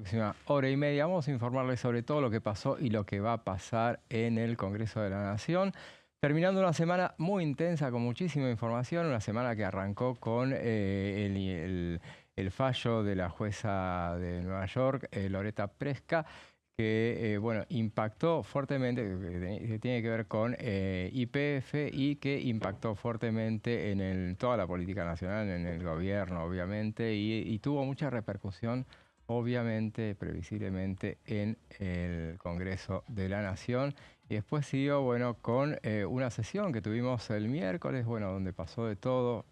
Próxima hora y media vamos a informarles sobre todo lo que pasó y lo que va a pasar en el Congreso de la Nación. Terminando una semana muy intensa con muchísima información, una semana que arrancó con el fallo de la jueza de Nueva York, Loretta Preska, que bueno, impactó fuertemente, que tiene que ver con YPF y que impactó fuertemente en toda la política nacional, en el gobierno obviamente, y tuvo mucha repercusión obviamente, previsiblemente, en el Congreso de la Nación. Y después siguió, bueno, con una sesión que tuvimos el miércoles, bueno, donde pasó de todo.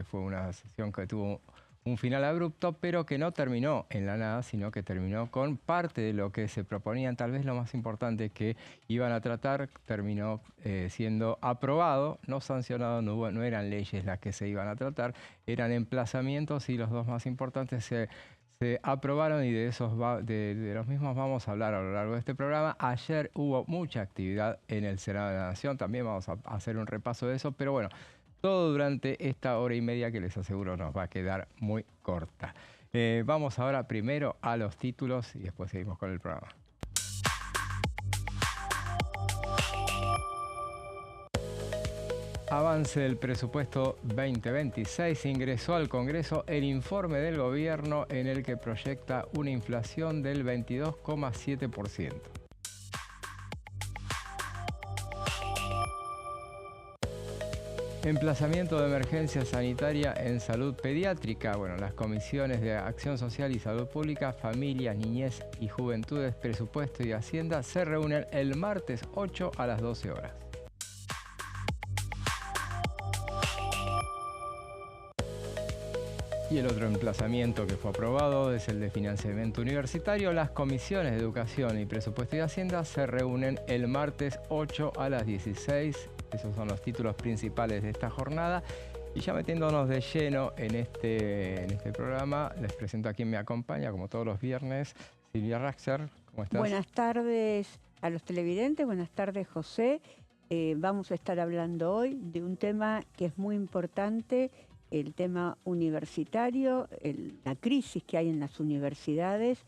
Fue una sesión que tuvo un final abrupto, pero que no terminó en la nada, sino que terminó con parte de lo que se proponían. Tal vez lo más importante que iban a tratar terminó siendo aprobado, no sancionado, no eran leyes las que se iban a tratar, eran emplazamientos y los dos más importantes se aprobaron y de los mismos vamos a hablar a lo largo de este programa. Ayer hubo mucha actividad en el Senado de la Nación, también vamos a hacer un repaso de eso, pero bueno, todo durante esta hora y media que les aseguro nos va a quedar muy corta. Vamos ahora primero a los títulos y después seguimos con el programa. Avance del presupuesto 2026. Ingresó al Congreso el informe del gobierno en el que proyecta una inflación del 22,7%. Emplazamiento de emergencia sanitaria en salud pediátrica. Bueno, las comisiones de Acción Social y Salud Pública, Familias, Niñez y Juventudes, Presupuesto y Hacienda se reúnen el martes 8 a las 12 horas. Y el otro emplazamiento que fue aprobado es el de financiamiento universitario. Las comisiones de Educación y Presupuesto y Hacienda se reúnen el martes 8 a las 16. Esos son los títulos principales de esta jornada. Y ya metiéndonos de lleno en este programa, les presento a quien me acompaña, como todos los viernes, Silvia Raxer. ¿Cómo estás? Buenas tardes a los televidentes, buenas tardes, José. Vamos a estar hablando hoy de un tema que es muy importante, el tema universitario, la crisis que hay en las universidades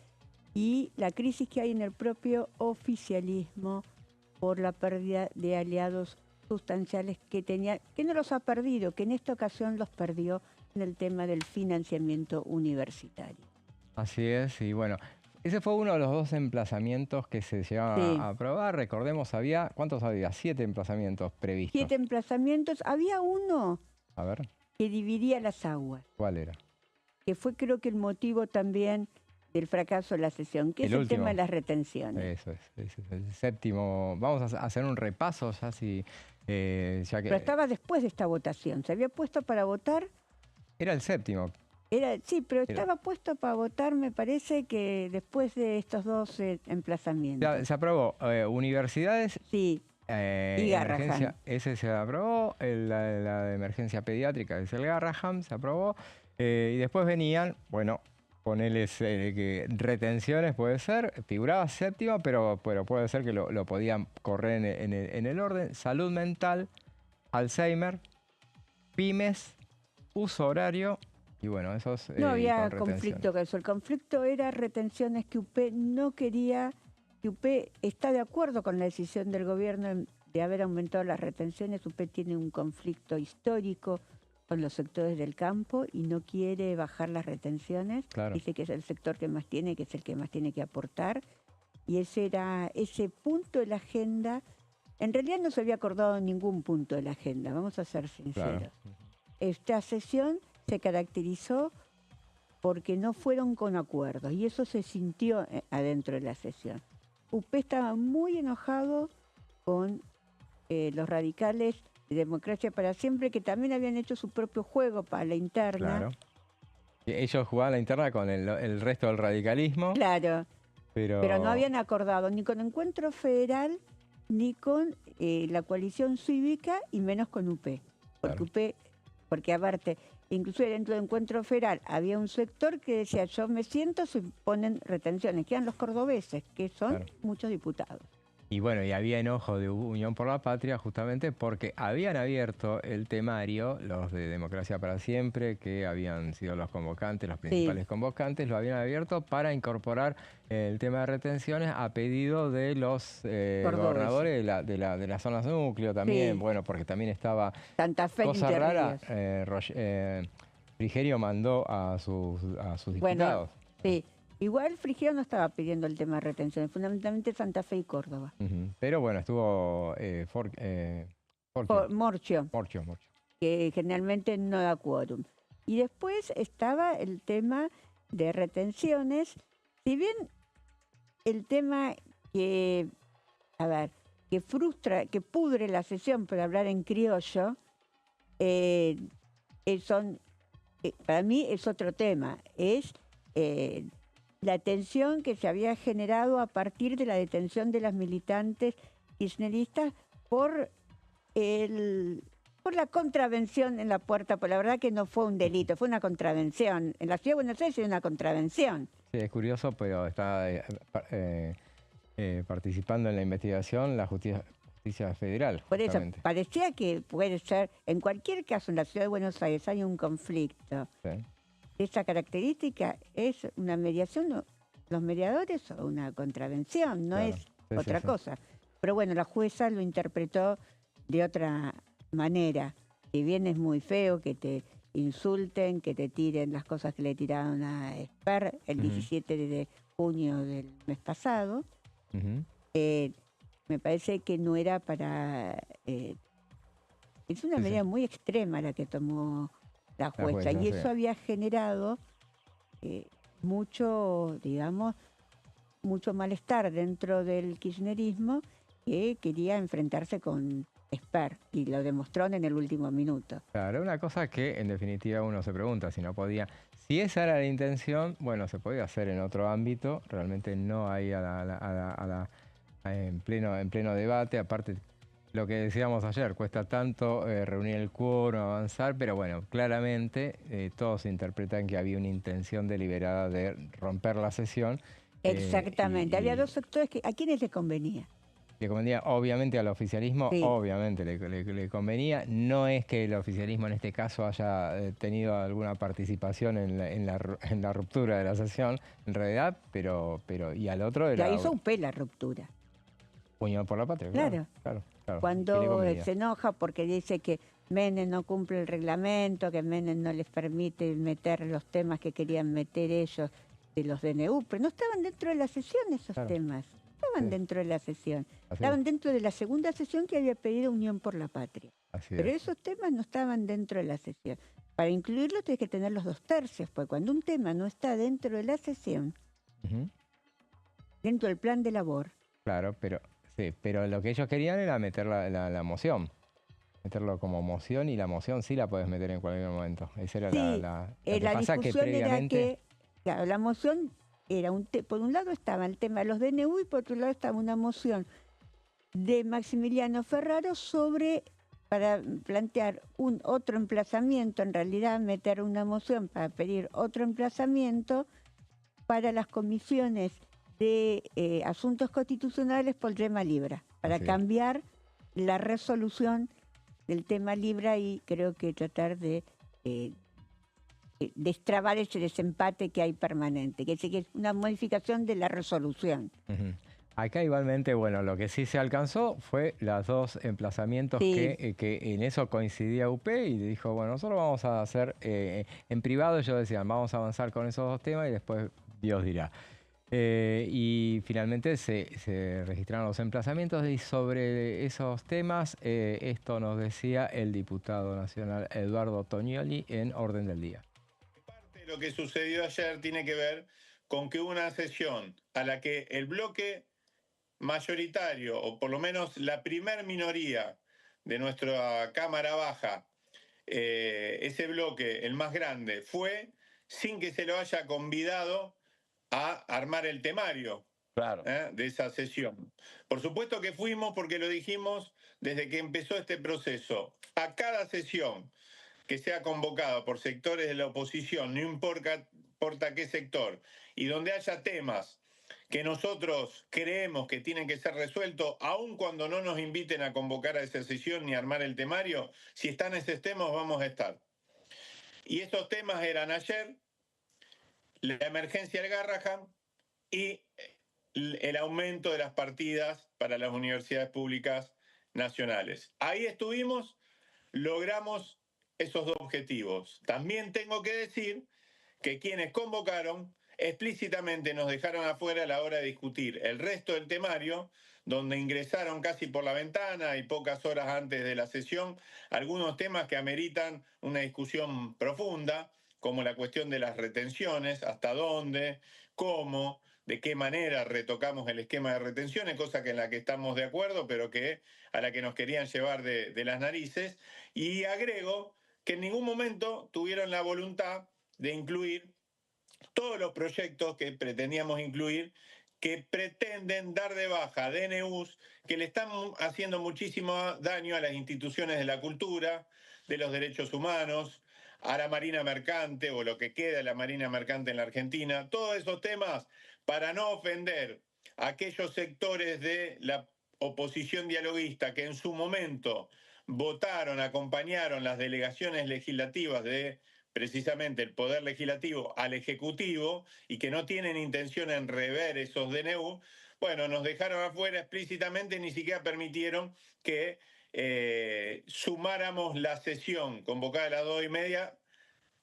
y la crisis que hay en el propio oficialismo por la pérdida de aliados sustanciales que no los ha perdido, que en esta ocasión los perdió en el tema del financiamiento universitario. Así es, y bueno, ese fue uno de los dos emplazamientos que se llegaban a aprobar. Recordemos, ¿cuántos había? 7 emplazamientos previstos. 7 emplazamientos. Había uno A ver, que dividía las aguas, ¿cuál era? que fue creo que el motivo también del fracaso de la sesión, que es el tema de las retenciones. Eso es, ese es el séptimo. Vamos a hacer un repaso ya si... ya que, Pero estaba después de esta votación, se había puesto para votar. era el séptimo. Sí, pero estaba puesto para votar, me parece que después de estos dos emplazamientos. Se aprobó universidades. Sí, y Garrahan. Ese se aprobó, la de emergencia pediátrica es el Garrahan, se aprobó. Y después venían, bueno, ponerles que retenciones puede ser, figuraba séptima, pero puede ser que lo podían correr en el orden. Salud mental, Alzheimer, pymes, uso horario. Y bueno, esos... No había conflicto con eso. El conflicto era retenciones que UP no quería, que UP está de acuerdo con la decisión del gobierno de haber aumentado las retenciones. UP tiene un conflicto histórico con los sectores del campo y no quiere bajar las retenciones. Claro. Dice que es el sector que más tiene, que es el que más tiene que aportar. Y ese punto de la agenda. En realidad no se había acordado ningún punto de la agenda, vamos a ser sinceros. Claro. Esta sesión se caracterizó porque no fueron con acuerdos y eso se sintió adentro de la sesión. UP estaba muy enojado con los radicales de Democracia para Siempre, que también habían hecho su propio juego para la interna. Claro. Ellos jugaban la interna con el resto del radicalismo. Claro, pero no habían acordado ni con Encuentro Federal ni con la coalición cívica y menos con UP. Porque claro. Porque aparte, inclusive dentro de Encuentro Federal había un sector que decía, yo me siento si ponen retenciones, que eran los cordobeses, que son muchos diputados. Y bueno, y había enojo de Unión por la Patria justamente porque habían abierto el temario, los de Democracia para Siempre, que habían sido los convocantes, los Sí, principales convocantes, lo habían abierto para incorporar el tema de retenciones a pedido de los cordobeses. gobernadores de las zonas núcleo también, Sí, bueno, porque también estaba Santa Fe y cosa Entre rara, Ríos. Frigerio mandó a sus Bueno, diputados. sí. Igual Frigio no estaba pidiendo el tema de retención, fundamentalmente Santa Fe y Córdoba. Ujú. Pero bueno, estuvo Forquio, Morchio, Morchio. que generalmente no da quórum. Y después estaba el tema de retenciones. Si bien el tema que, a ver, que frustra, que pudre la sesión, por hablar en criollo, eh, son, para mí es otro tema. Es eh, la tensión que se había generado a partir de la detención de las militantes kirchneristas por el por la contravención en la puerta, pues la verdad que no fue un delito, fue una contravención. En la ciudad de Buenos Aires hay una contravención. Sí, es curioso, pero está participando en la investigación la justicia federal, Por eso, justamente. parecía que puede ser, en cualquier caso en la ciudad de Buenos Aires hay un conflicto. Sí. Esa característica es una mediación, los mediadores son una contravención, no Claro, es sí, sí, otra sí. cosa. Pero bueno, la jueza lo interpretó de otra manera. Si bien es muy feo que te insulten, que te tiren las cosas que le tiraron a Esper el Ujú, 17 de junio del mes pasado, ujú. eh, me parece que no era para... es una Sí, sí, medida muy extrema la que tomó la la jueza jueza, y sí. eso había generado mucho, digamos, mucho malestar dentro del kirchnerismo que quería enfrentarse con Esper y lo demostró en el último minuto. Claro, una cosa que en definitiva uno se pregunta si no podía, si esa era la intención, bueno, se podía hacer en otro ámbito, realmente no ahí en pleno debate, aparte lo que decíamos ayer, cuesta tanto reunir el quórum, avanzar, pero bueno, claramente todos interpretan que había una intención deliberada de romper la sesión Exactamente, había y dos sectores que a quienes les convenía. le convenía obviamente al oficialismo, Sí, obviamente le convenía. No es que el oficialismo en este caso haya tenido alguna participación en la ruptura de la sesión, en realidad, pero y al otro la era hizo UP la ruptura. Unión por la Patria, claro, Claro, claro, claro, que le cuando convenía. se enoja porque dice que Menem no cumple el reglamento, que Menem no les permite meter los temas que querían meter ellos de los DNU, pero no estaban dentro de la sesión esos Claro, temas, no estaban sí, dentro de la sesión, así es, estaban dentro de la segunda sesión que había pedido Unión por la Patria, así pero es. esos temas no estaban dentro de la sesión. Para incluirlo tienes que tener los 2/3, porque cuando un tema no está dentro de la sesión, Ujú. dentro del plan de labor, Claro, pero sí, pero lo que ellos querían era meter la moción, meterlo como moción y la moción sí la puedes meter en cualquier momento. Esa era sí, lo que la pasa que discusión era previamente, que, claro, la moción era por un lado estaba el tema de los DNU y por otro lado estaba una moción de Maximiliano Ferraro sobre, para plantear un otro emplazamiento, en realidad meter una moción para pedir otro emplazamiento para las comisiones de asuntos constitucionales por el tema Libra, para así es. cambiar la resolución del tema Libra y creo que tratar de destrabar ese desempate que hay permanente, que es una modificación de la resolución. Ujú. Acá igualmente, bueno, lo que sí se alcanzó fue los dos emplazamientos Sí, que en eso coincidía UP y dijo, bueno, nosotros vamos a hacer, en privado ellos decían, vamos a avanzar con esos dos temas y después Dios dirá. Y finalmente se registraron los emplazamientos y sobre esos temas, esto nos decía el diputado nacional Eduardo Toñoli en Orden del Día. Parte de lo que sucedió ayer tiene que ver con que hubo una sesión a la que el bloque mayoritario, o por lo menos la primer minoría de nuestra Cámara Baja, ese bloque, el más grande, fue sin que se lo haya convidado a armar el temario. Claro. De esa sesión. Por supuesto que fuimos porque lo dijimos desde que empezó este proceso. A cada sesión que sea convocada por sectores de la oposición, no importa qué sector, y donde haya temas que nosotros creemos que tienen que ser resueltos, aun cuando no nos inviten a convocar a esa sesión ni a armar el temario. Si están esos temas, vamos a estar. Y esos temas eran ayer la emergencia del Garrahan y el aumento de las partidas para las universidades públicas nacionales. Ahí estuvimos, logramos esos dos objetivos. También tengo que decir que quienes convocaron explícitamente nos dejaron afuera a la hora de discutir el resto del temario, donde ingresaron casi por la ventana y pocas horas antes de la sesión algunos temas que ameritan una discusión profunda, como la cuestión de las retenciones, hasta dónde, cómo, de qué manera retocamos el esquema de retenciones, cosa que en la que estamos de acuerdo, pero que a la que nos querían llevar de las narices. Y agrego que en ningún momento tuvieron la voluntad de incluir todos los proyectos que pretendíamos incluir, que pretenden dar de baja DNUs que le están haciendo muchísimo daño a las instituciones de la cultura, de los derechos humanos, a la Marina Mercante o lo que queda de la Marina Mercante en la Argentina. Todos esos temas, para no ofender a aquellos sectores de la oposición dialoguista que en su momento votaron, acompañaron las delegaciones legislativas de precisamente el Poder Legislativo al Ejecutivo y que no tienen intención en rever esos DNU, bueno, nos dejaron afuera explícitamente, ni siquiera permitieron que sumáramos la sesión convocada a las 2:30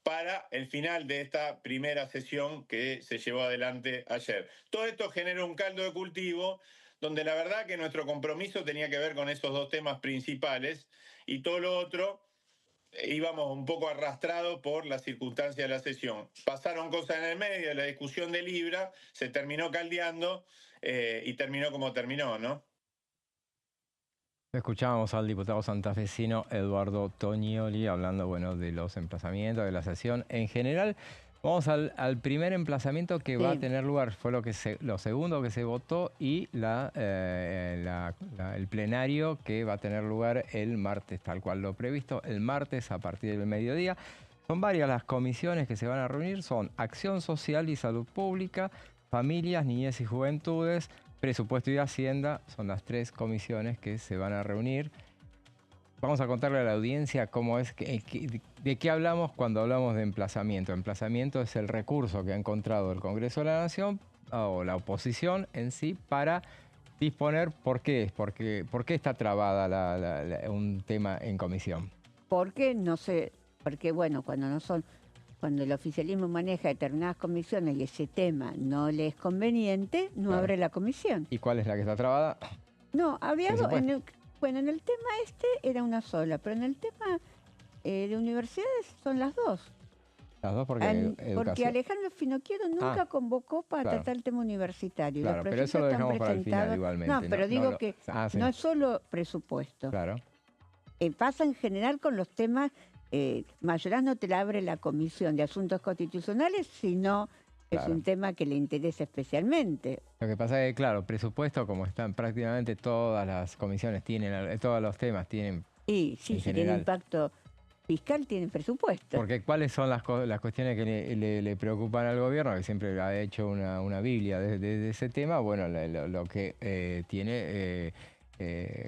para el final de esta primera sesión que se llevó adelante ayer. Todo esto genera un caldo de cultivo donde la verdad que nuestro compromiso tenía que ver con esos dos temas principales y todo lo otro íbamos un poco arrastrados por las circunstancias de la sesión. Pasaron cosas en el medio de la discusión de Libra, se terminó caldeando y terminó como terminó, ¿no? Escuchábamos al diputado santafesino Eduardo Tonioli hablando, bueno, de los emplazamientos, de la sesión en general. Vamos al primer emplazamiento que va a tener lugar, fue lo segundo que se votó y el plenario que va a tener lugar el martes, tal cual lo previsto, el martes a partir del mediodía. Son varias las comisiones que se van a reunir, son Acción Social y Salud Pública, Familias, Niñez y Juventudes, Presupuesto y Hacienda, son las tres comisiones que se van a reunir. Vamos a contarle a la audiencia cómo es, de qué hablamos cuando hablamos de emplazamiento. Emplazamiento es el recurso que ha encontrado el Congreso de la Nación o la oposición en sí para disponer por qué está trabada un tema en comisión. Porque no sé, porque bueno, cuando el oficialismo maneja determinadas comisiones y ese tema no le es conveniente, no Claro. abre la comisión. ¿Y cuál es la que está trabada? No, había Presupuesto. bueno, en el tema este era una sola, pero en el tema de universidades son las dos. Las dos porque Porque educación. Alejandro Finocchiaro nunca convocó para claro. tratar el tema universitario. Y Claro, los pero proyectos eso lo están dejamos para el final presentados. igualmente. No, pero digo que sí. no es solo presupuesto. Claro. Pasa en general con los temas, Mayorás no te la abre la Comisión de Asuntos Constitucionales, sino es un tema que le interesa especialmente. Lo que pasa es que, claro, presupuesto, como están prácticamente todas las comisiones, todos los temas tienen... Y sí, si tiene impacto fiscal, tiene presupuesto. Porque ¿cuáles son las cuestiones que le preocupan al gobierno? Que siempre ha hecho una biblia de ese tema. Bueno, lo que tiene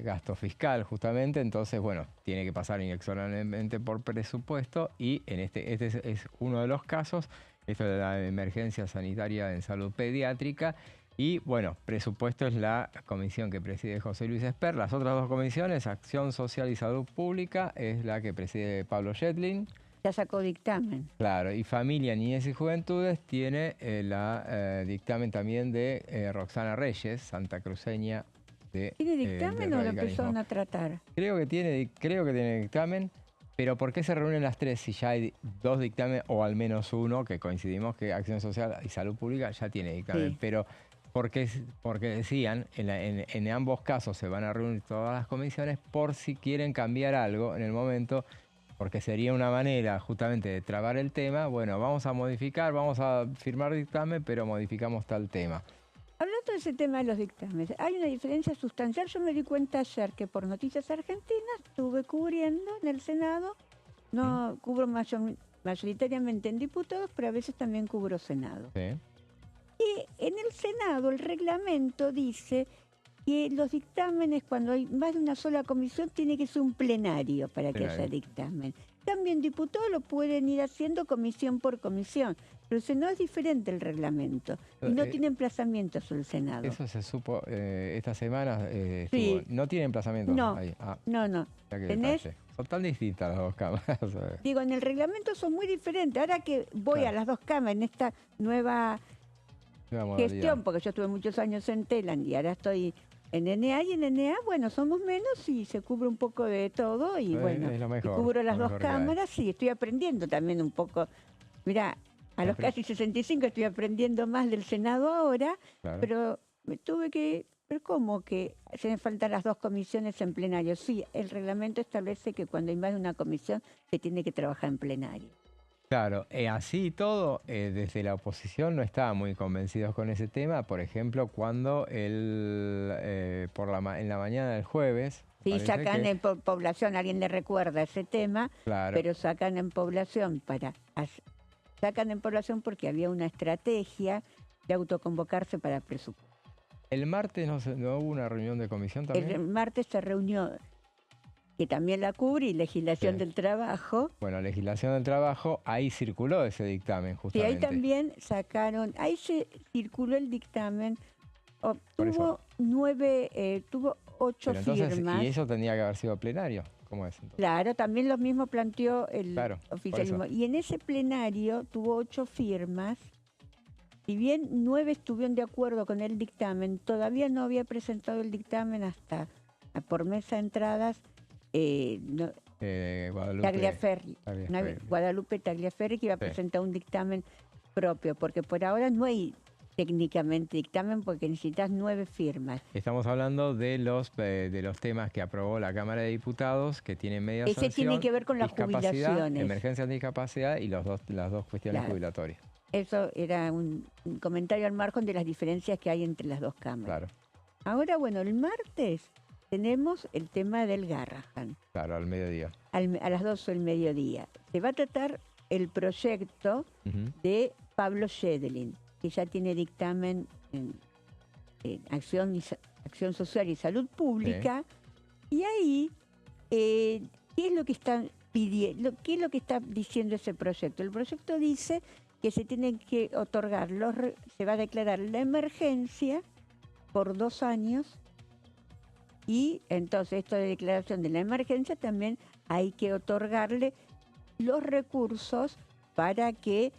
gasto fiscal, justamente. Entonces, bueno, tiene que pasar inexorablemente por presupuesto. Y en este es uno de los casos. Esto de la emergencia sanitaria en salud pediátrica. Y bueno, presupuesto es la comisión que preside José Luis Esper. Las otras dos comisiones, Acción Social y Salud Pública, es la que preside Pablo Yedlin. Ya sacó dictamen. Claro, y Familia, Niñez y Juventudes tiene dictamen también de Roxana Reyes, santacruceña de... ¿Tiene dictamen o lo empezaron a tratar? Creo que tiene dictamen. Pero ¿por qué se reúnen las tres si ya hay dos dictámenes o al menos uno, que coincidimos que Acción Social y Salud Pública ya tiene dictamen? Sí. Pero porque decían, en ambos casos se van a reunir todas las comisiones por si quieren cambiar algo en el momento, porque sería una manera justamente de trabar el tema. Bueno, vamos a modificar, vamos a firmar dictamen, pero modificamos tal tema. Hablando de ese tema de los dictámenes, hay una diferencia sustancial. Yo me di cuenta ayer que por Noticias Argentinas estuve cubriendo en el Senado, no cubro mayoritariamente en diputados, pero a veces también cubro Senado. Sí. Y en el Senado el reglamento dice que los dictámenes, cuando hay más de una sola comisión, tiene que ser un plenario para que haya dictamen. También diputados lo pueden ir haciendo comisión por comisión, pero el Senado es diferente el reglamento y no tiene emplazamientos el Senado. Eso se supo esta semana. Sí. ¿No tiene emplazamientos? No, ahí. no. ¿Tenés? Son tan distintas las dos cámaras. Digo, en el reglamento son muy diferentes. Ahora que voy a las dos cámaras en esta nueva gestión, porque yo estuve muchos años en Telam y ahora estoy en NA, y en NA, bueno, somos menos y se cubre un poco de todo y bueno, es lo mejor, y cubro las dos cámaras, sí, estoy aprendiendo también un poco. Mirá, a los casi 65 estoy aprendiendo más del Senado ahora, pero me tuve que... Pero ¿cómo que se me faltan las dos comisiones en plenario? Sí, el reglamento establece que cuando hay más de una comisión se tiene que trabajar en plenario. Claro, así y todo, desde la oposición no estaban muy convencidos con ese tema. Por ejemplo, cuando en la mañana del jueves... Sí, sacan en población, alguien le recuerda ese tema, pero sacan en población porque había una estrategia de autoconvocarse para presupuesto. ¿El martes no hubo una reunión de comisión también? El martes se reunió, que también la cubre, y legislación del trabajo. Bueno, legislación del trabajo, ahí circuló ese dictamen justamente. Sí, ahí también ahí se circuló el dictamen, tuvo 8 firmas. ¿Y eso tendría que haber sido plenario? ¿Cómo es entonces? Claro, también lo mismo planteó el oficialismo. Y en ese plenario tuvo 8 firmas. Si bien 9 estuvieron de acuerdo con el dictamen, todavía no había presentado el dictamen hasta por mesa de entradas Guadalupe Tagliaferri, que iba a presentar un dictamen propio, porque por ahora no hay técnicamente dictamen porque necesitas 9 firmas. Estamos hablando de los temas que aprobó la Cámara de Diputados, que tienen media sanción. Ese tiene que ver con las jubilaciones. Emergencia de discapacidad y las dos cuestiones jubilatorias. Eso era un comentario al margen de las diferencias que hay entre las dos cámaras. Ahora, bueno, el martes tenemos el tema del Garrahan. Claro, al mediodía. A las 12 del mediodía. Se va a tratar el proyecto de Pablo Schedlin, que ya tiene dictamen en Acción Social y Salud Pública. Sí. Y ahí, ¿qué es lo que están pidiendo? ¿Qué es lo que está diciendo ese proyecto? El proyecto dice que se tienen que otorgar, se va a declarar la emergencia por 2 años, y entonces esto de declaración de la emergencia también hay que otorgarle los recursos para que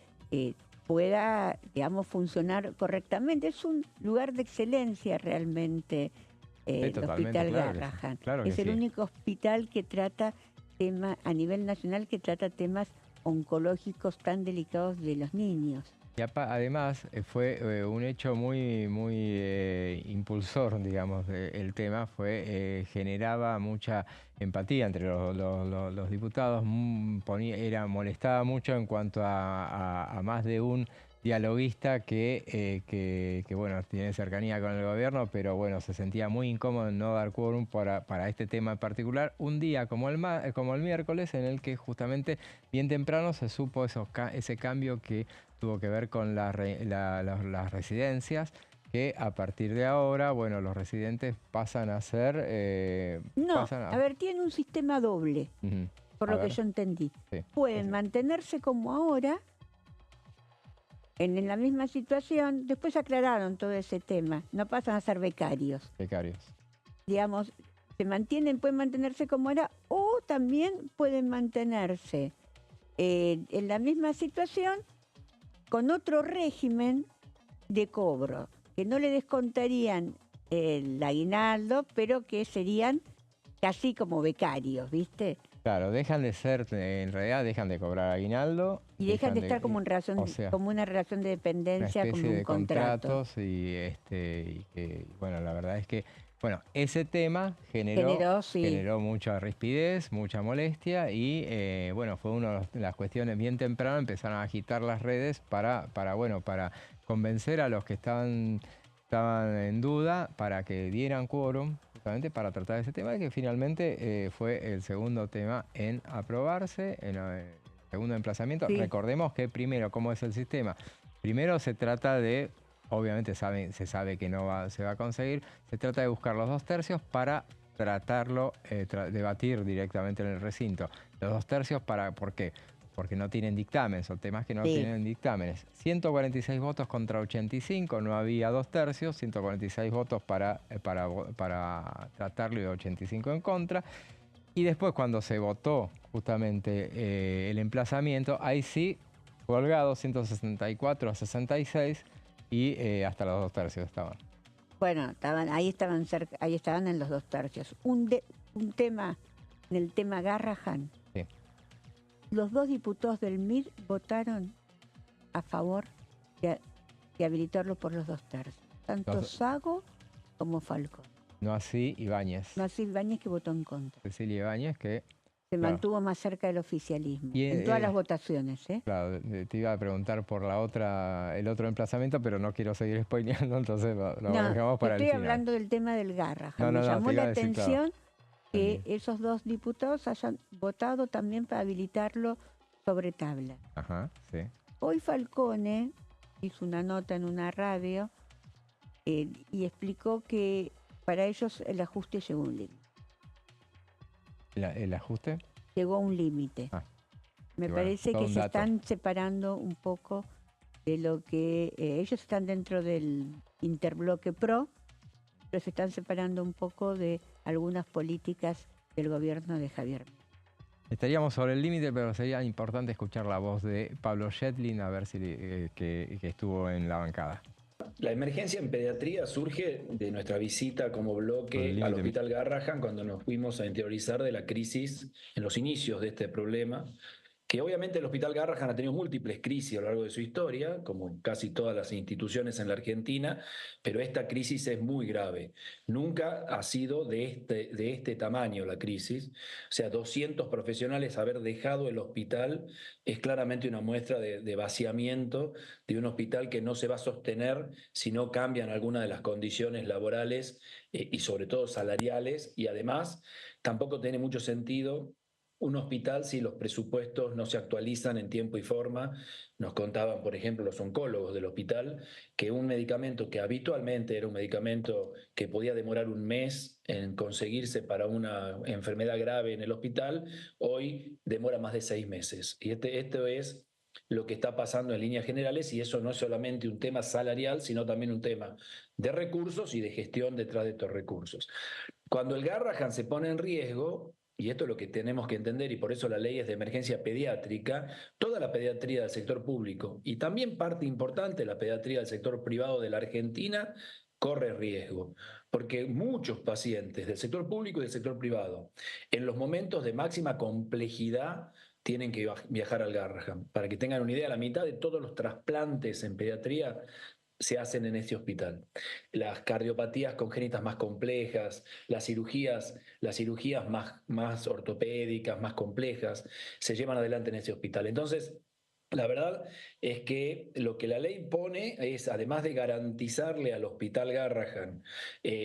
pueda, digamos, funcionar correctamente. Es un lugar de excelencia realmente el Hospital Garrahan. Es el único hospital que trata temas a nivel nacional, que trata temas oncológicos tan delicados de los niños. Y además fue un hecho muy impulsor, digamos, el tema, generaba mucha empatía entre los diputados, molestaba mucho en cuanto a más de un dialoguista que bueno, tiene cercanía con el gobierno, pero bueno, se sentía muy incómodo en no dar quórum para este tema en particular. Un día como el miércoles, en el que justamente bien temprano se supo ese cambio que tuvo que ver con las residencias, que a partir de ahora, bueno, los residentes pasan a ser... a ver, tienen un sistema doble, por lo que yo entendí. Sí, pueden mantenerse como ahora, en la misma situación. Después aclararon todo ese tema, no pasan a ser becarios. Digamos, pueden mantenerse como era, o también pueden mantenerse en la misma situación con otro régimen de cobro, que no le descontarían el aguinaldo, pero que serían casi como becarios, ¿viste? Claro, dejan de ser, en realidad dejan de cobrar aguinaldo. Y dejan de estar como, como una relación de dependencia, como un contrato. Y que, bueno, la verdad es que, bueno, ese tema generó mucha rispidez, mucha molestia y, bueno, fue una de las cuestiones bien temprano, empezaron a agitar las redes para convencer a los que estaban en duda para que dieran quórum, justamente para tratar ese tema, que finalmente fue el segundo tema en aprobarse, en el segundo emplazamiento. Sí. Recordemos que primero, ¿cómo es el sistema? Primero se trata de obviamente se sabe que no se va a conseguir. Se trata de buscar los 2/3 para tratarlo, debatir directamente en el recinto. Los 2/3 ¿por qué? Porque no tienen dictamen, son temas que no tienen dictámenes. 146 votos contra 85, no había 2/3, 146 votos para tratarlo y 85 en contra. Y después cuando se votó justamente el emplazamiento, ahí sí, colgado 164 a 66 y hasta los 2/3 estaban. Bueno, ahí estaban cerca, ahí estaban en los 2/3. Un tema, en el tema Garrahan. Sí. Los 2 diputados del MIR votaron a favor de habilitarlo por los 2/3. Tanto Sago como Falcón. No así Ibáñez. No así Ibáñez, que votó en contra. Cecilia Ibáñez, que se mantuvo más cerca del oficialismo. En todas las votaciones, ¿eh? Claro, te iba a preguntar por el otro emplazamiento, pero no quiero seguir spoileando, entonces lo dejamos para el final. Estoy hablando del tema del Garrahan. Me llamó la atención que esos 2 diputados hayan votado también para habilitarlo sobre tabla. Ajá, sí. Hoy Falcone hizo una nota en una radio y explicó que para ellos el ajuste llegó a un límite. ¿El ajuste? Llegó a un límite. Me parece que se están separando un poco de lo que... ellos están dentro del interbloque PRO, pero se están separando un poco de algunas políticas del gobierno de Javier. Estaríamos sobre el límite, pero sería importante escuchar la voz de Pablo Schettling, a ver si que estuvo en la bancada. La emergencia en pediatría surge de nuestra visita como bloque al Hospital Garrahan cuando nos fuimos a interiorizar de la crisis en los inicios de este problema, que obviamente el Hospital Garrahan ha tenido múltiples crisis a lo largo de su historia, como casi todas las instituciones en la Argentina, pero esta crisis es muy grave. Nunca ha sido de este tamaño la crisis. O sea, 200 profesionales haber dejado el hospital es claramente una muestra de vaciamiento de un hospital que no se va a sostener si no cambian algunas de las condiciones laborales y sobre todo salariales, y además tampoco tiene mucho sentido un hospital si los presupuestos no se actualizan en tiempo y forma. Nos contaban, por ejemplo, los oncólogos del hospital, que un medicamento que habitualmente era un medicamento que podía demorar un mes en conseguirse para una enfermedad grave en el hospital, hoy demora más de 6 meses. Y esto es lo que está pasando en líneas generales, y eso no es solamente un tema salarial, sino también un tema de recursos y de gestión detrás de estos recursos. Cuando el Garrahan se pone en riesgo, y esto es lo que tenemos que entender, y por eso la ley es de emergencia pediátrica, toda la pediatría del sector público y también parte importante de la pediatría del sector privado de la Argentina corre riesgo, porque muchos pacientes del sector público y del sector privado, en los momentos de máxima complejidad, tienen que viajar al Garrahan. Para que tengan una idea, la mitad de todos los trasplantes en pediatría se hacen en este hospital. Las cardiopatías congénitas más complejas, las cirugías más ortopédicas, más complejas, se llevan adelante en este hospital. Entonces, la verdad es que lo que la ley pone es, además de garantizarle al Hospital Garrahan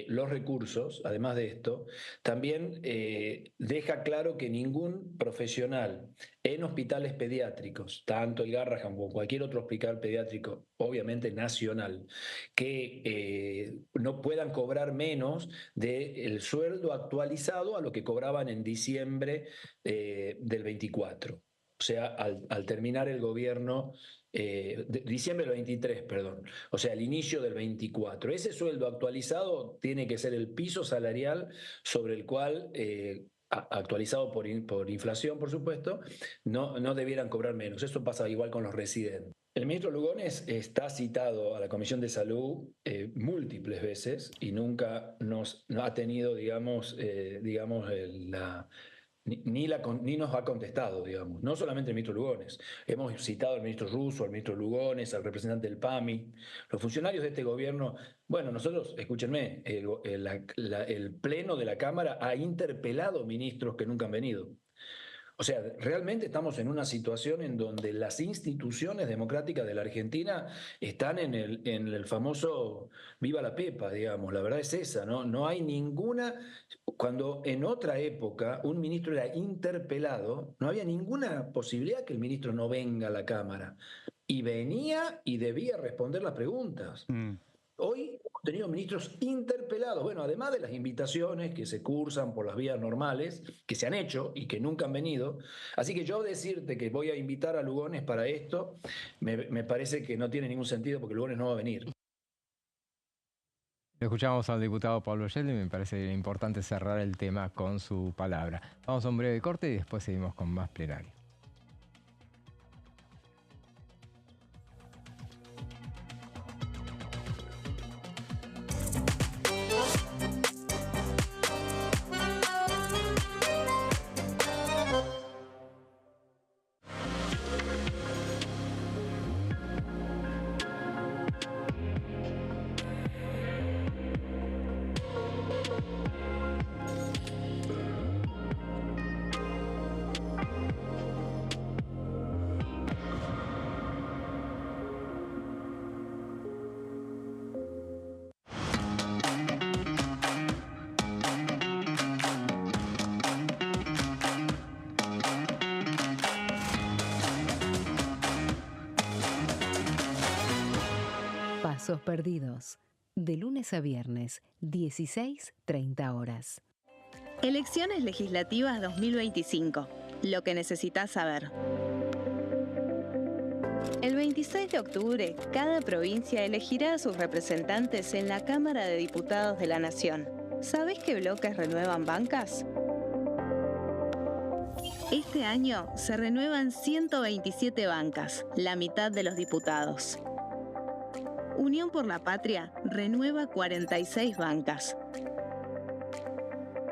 los recursos, además de esto, también deja claro que ningún profesional en hospitales pediátricos, tanto el Garrahan como cualquier otro hospital pediátrico, obviamente nacional, que no puedan cobrar menos del sueldo actualizado a lo que cobraban en diciembre del 24. O sea, al terminar el gobierno, diciembre del 23, perdón, o sea, el inicio del 24. Ese sueldo actualizado tiene que ser el piso salarial sobre el cual, actualizado por inflación, por supuesto, no debieran cobrar menos. Eso pasa igual con los residentes. El ministro Lugones está citado a la Comisión de Salud múltiples veces y nunca no ha tenido, digamos, ni nos ha contestado, digamos. No solamente el ministro Lugones. Hemos citado al ministro Russo, al ministro Lugones, al representante del PAMI. Los funcionarios de este gobierno, bueno, nosotros, escúchenme, el Pleno de la Cámara ha interpelado ministros que nunca han venido. O sea, realmente estamos en una situación en donde las instituciones democráticas de la Argentina están en el famoso viva la pepa, digamos. La verdad es esa, ¿no? No hay ninguna... Cuando en otra época un ministro era interpelado, no había ninguna posibilidad que el ministro no venga a la Cámara. Y venía y debía responder las preguntas. Hoy hemos tenido ministros interpelados, bueno, además de las invitaciones que se cursan por las vías normales, que se han hecho y que nunca han venido. Así que yo decirte que voy a invitar a Lugones para esto, me parece que no tiene ningún sentido porque Lugones no va a venir. Escuchamos al diputado Pablo Yeldi y me parece importante cerrar el tema con su palabra. Vamos a un breve corte y después seguimos con más plenario. Pasos Perdidos, de lunes a viernes, 16:30 horas. Elecciones legislativas 2025. Lo que necesitas saber. El 26 de octubre, cada provincia elegirá a sus representantes en la Cámara de Diputados de la Nación. ¿Sabés qué bloques renuevan bancas? Este año se renuevan 127 bancas, la mitad de los diputados. Unión por la Patria renueva 46 bancas.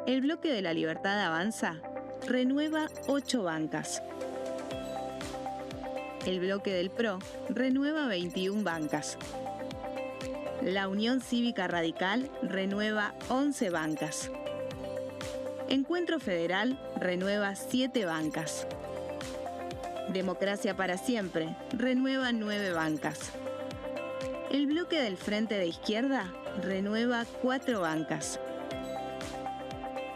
El Bloque de la Libertad Avanza renueva 8 bancas. El Bloque del PRO renueva 21 bancas. La Unión Cívica Radical renueva 11 bancas. Encuentro Federal renueva 7 bancas. Democracia para Siempre renueva 9 bancas. El Bloque del Frente de Izquierda renueva 4 bancas.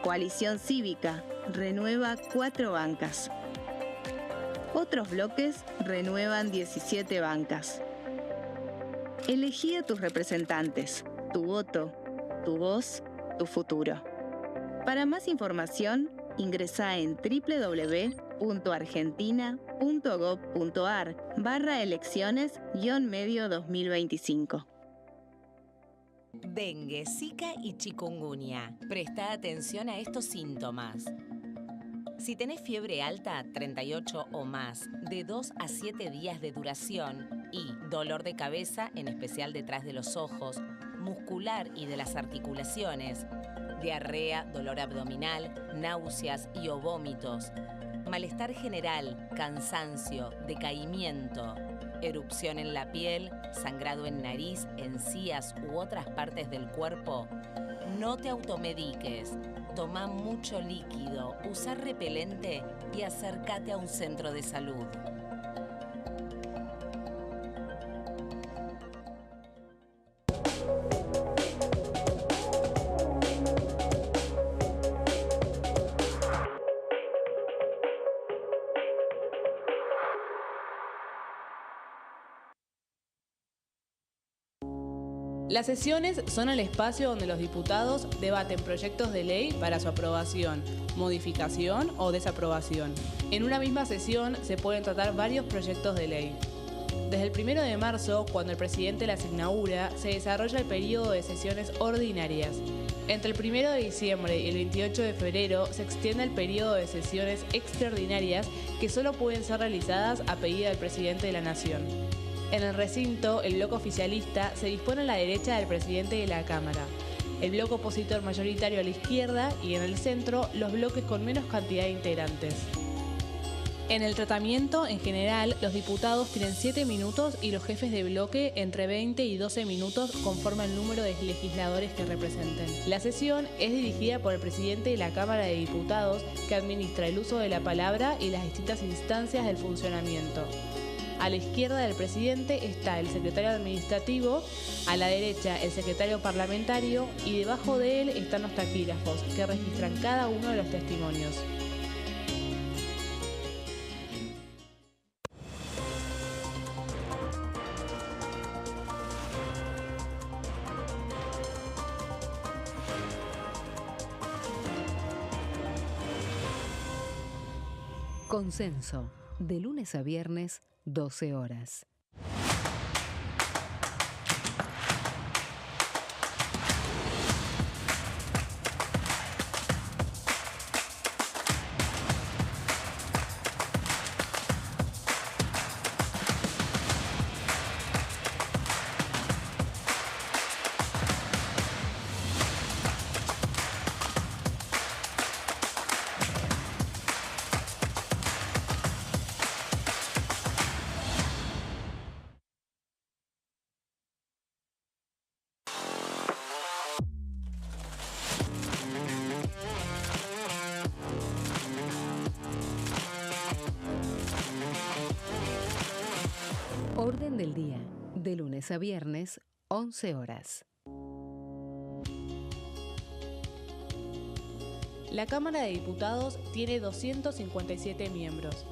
Coalición Cívica renueva 4 bancas. Otros bloques renuevan 17 bancas. Elegí a tus representantes, tu voto, tu voz, tu futuro. Para más información, ingresá en www.argentina.gov.ar/elecciones-medio 2025. Dengue, Zika y chikungunya. Presta atención a estos síntomas. Si tenés fiebre alta, 38 o más, de 2 a 7 días de duración y dolor de cabeza, en especial detrás de los ojos, muscular y de las articulaciones, diarrea, dolor abdominal, náuseas y o vómitos, malestar general, cansancio, decaimiento, erupción en la piel, sangrado en nariz, encías u otras partes del cuerpo, no te automediques. Toma mucho líquido, usa repelente y acércate a un centro de salud. Las sesiones son el espacio donde los diputados debaten proyectos de ley para su aprobación, modificación o desaprobación. En una misma sesión se pueden tratar varios proyectos de ley. Desde el 1 de marzo, cuando el presidente las inaugura, se desarrolla el periodo de sesiones ordinarias. Entre el 1 de diciembre y el 28 de febrero se extiende el periodo de sesiones extraordinarias que solo pueden ser realizadas a pedido del presidente de la Nación. En el recinto, el bloque oficialista se dispone a la derecha del presidente de la Cámara, el bloque opositor mayoritario a la izquierda y en el centro los bloques con menos cantidad de integrantes. En el tratamiento, en general, los diputados tienen 7 minutos y los jefes de bloque entre 20 y 12 minutos conforme al número de legisladores que representen. La sesión es dirigida por el presidente de la Cámara de Diputados, que administra el uso de la palabra y las distintas instancias del funcionamiento. A la izquierda del presidente está el secretario administrativo, a la derecha el secretario parlamentario y debajo de él están los taquígrafos, que registran cada uno de los testimonios. Consenso, de lunes a viernes, 12 horas. Orden del día, de lunes a viernes, 11 horas. La Cámara de Diputados tiene 257 miembros.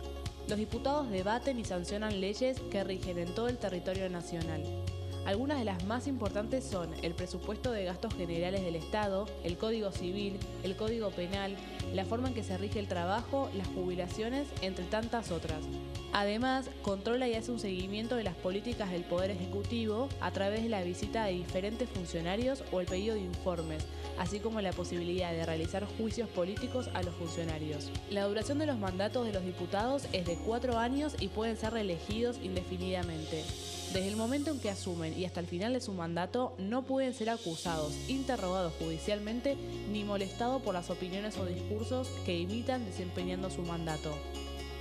Los diputados debaten y sancionan leyes que rigen en todo el territorio nacional. Algunas de las más importantes son el presupuesto de gastos generales del Estado, el Código Civil, el Código Penal, la forma en que se rige el trabajo, las jubilaciones, entre tantas otras. Además, controla y hace un seguimiento de las políticas del Poder Ejecutivo a través de la visita de diferentes funcionarios o el pedido de informes, así como la posibilidad de realizar juicios políticos a los funcionarios. La duración de los mandatos de los diputados es de 4 años y pueden ser reelegidos indefinidamente. Desde el momento en que asumen y hasta el final de su mandato, no pueden ser acusados, interrogados judicialmente, ni molestados por las opiniones o discursos que imitan desempeñando su mandato.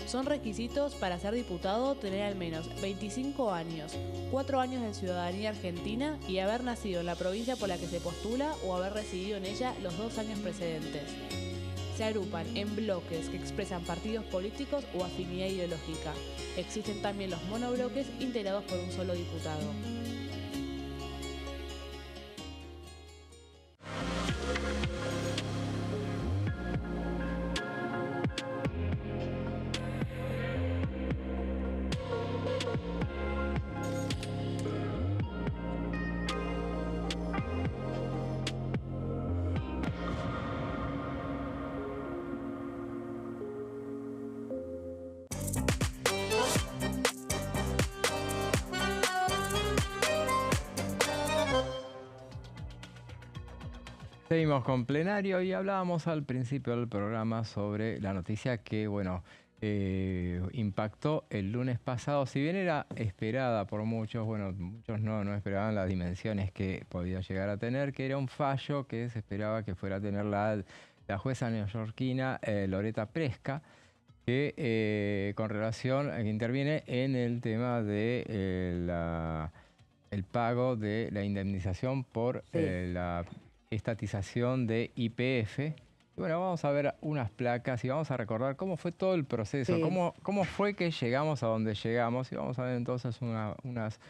Son requisitos para ser diputado tener al menos 25 años, 4 años de ciudadanía argentina y haber nacido en la provincia por la que se postula o haber residido en ella los 2 años precedentes. Se agrupan en bloques que expresan partidos políticos o afinidad ideológica. Existen también los monobloques integrados por un solo diputado. Seguimos con plenario y hablábamos al principio del programa sobre la noticia que, impactó el lunes pasado. Si bien era esperada por muchos, muchos no esperaban las dimensiones que podía llegar a tener, que era un fallo que se esperaba que fuera a tener la jueza neoyorquina Loretta Preska, que con relación a que interviene en el tema de el pago de la indemnización por la estatización de YPF. Y vamos a ver unas placas y vamos a recordar cómo fue todo el proceso, cómo fue que llegamos a donde llegamos. Y vamos a ver entonces unas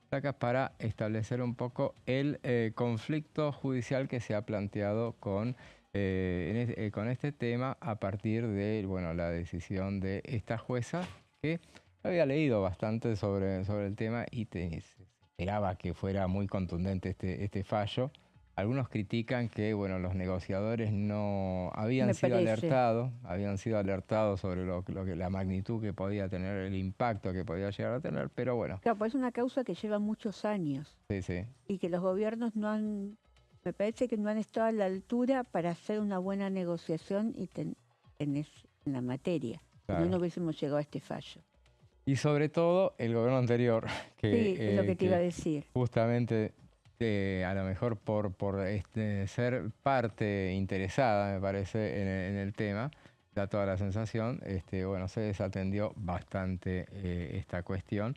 placas para establecer un poco el conflicto judicial que se ha planteado con este tema a partir de la decisión de esta jueza, que había leído bastante sobre el tema y se esperaba que fuera muy contundente este fallo. Algunos critican que los negociadores no habían sido alertados sobre la magnitud que podía tener, el impacto que podía llegar a tener, pero bueno. Claro, pues es una causa que lleva muchos años. Sí. Y que los gobiernos me parece que no han estado a la altura para hacer una buena negociación y en la materia. Claro. No hubiésemos llegado a este fallo. Y sobre todo el gobierno anterior, que es lo que te iba a decir. Justamente a lo mejor por ser parte interesada, me parece, en el tema, da toda la sensación, bueno, se desatendió bastante esta cuestión,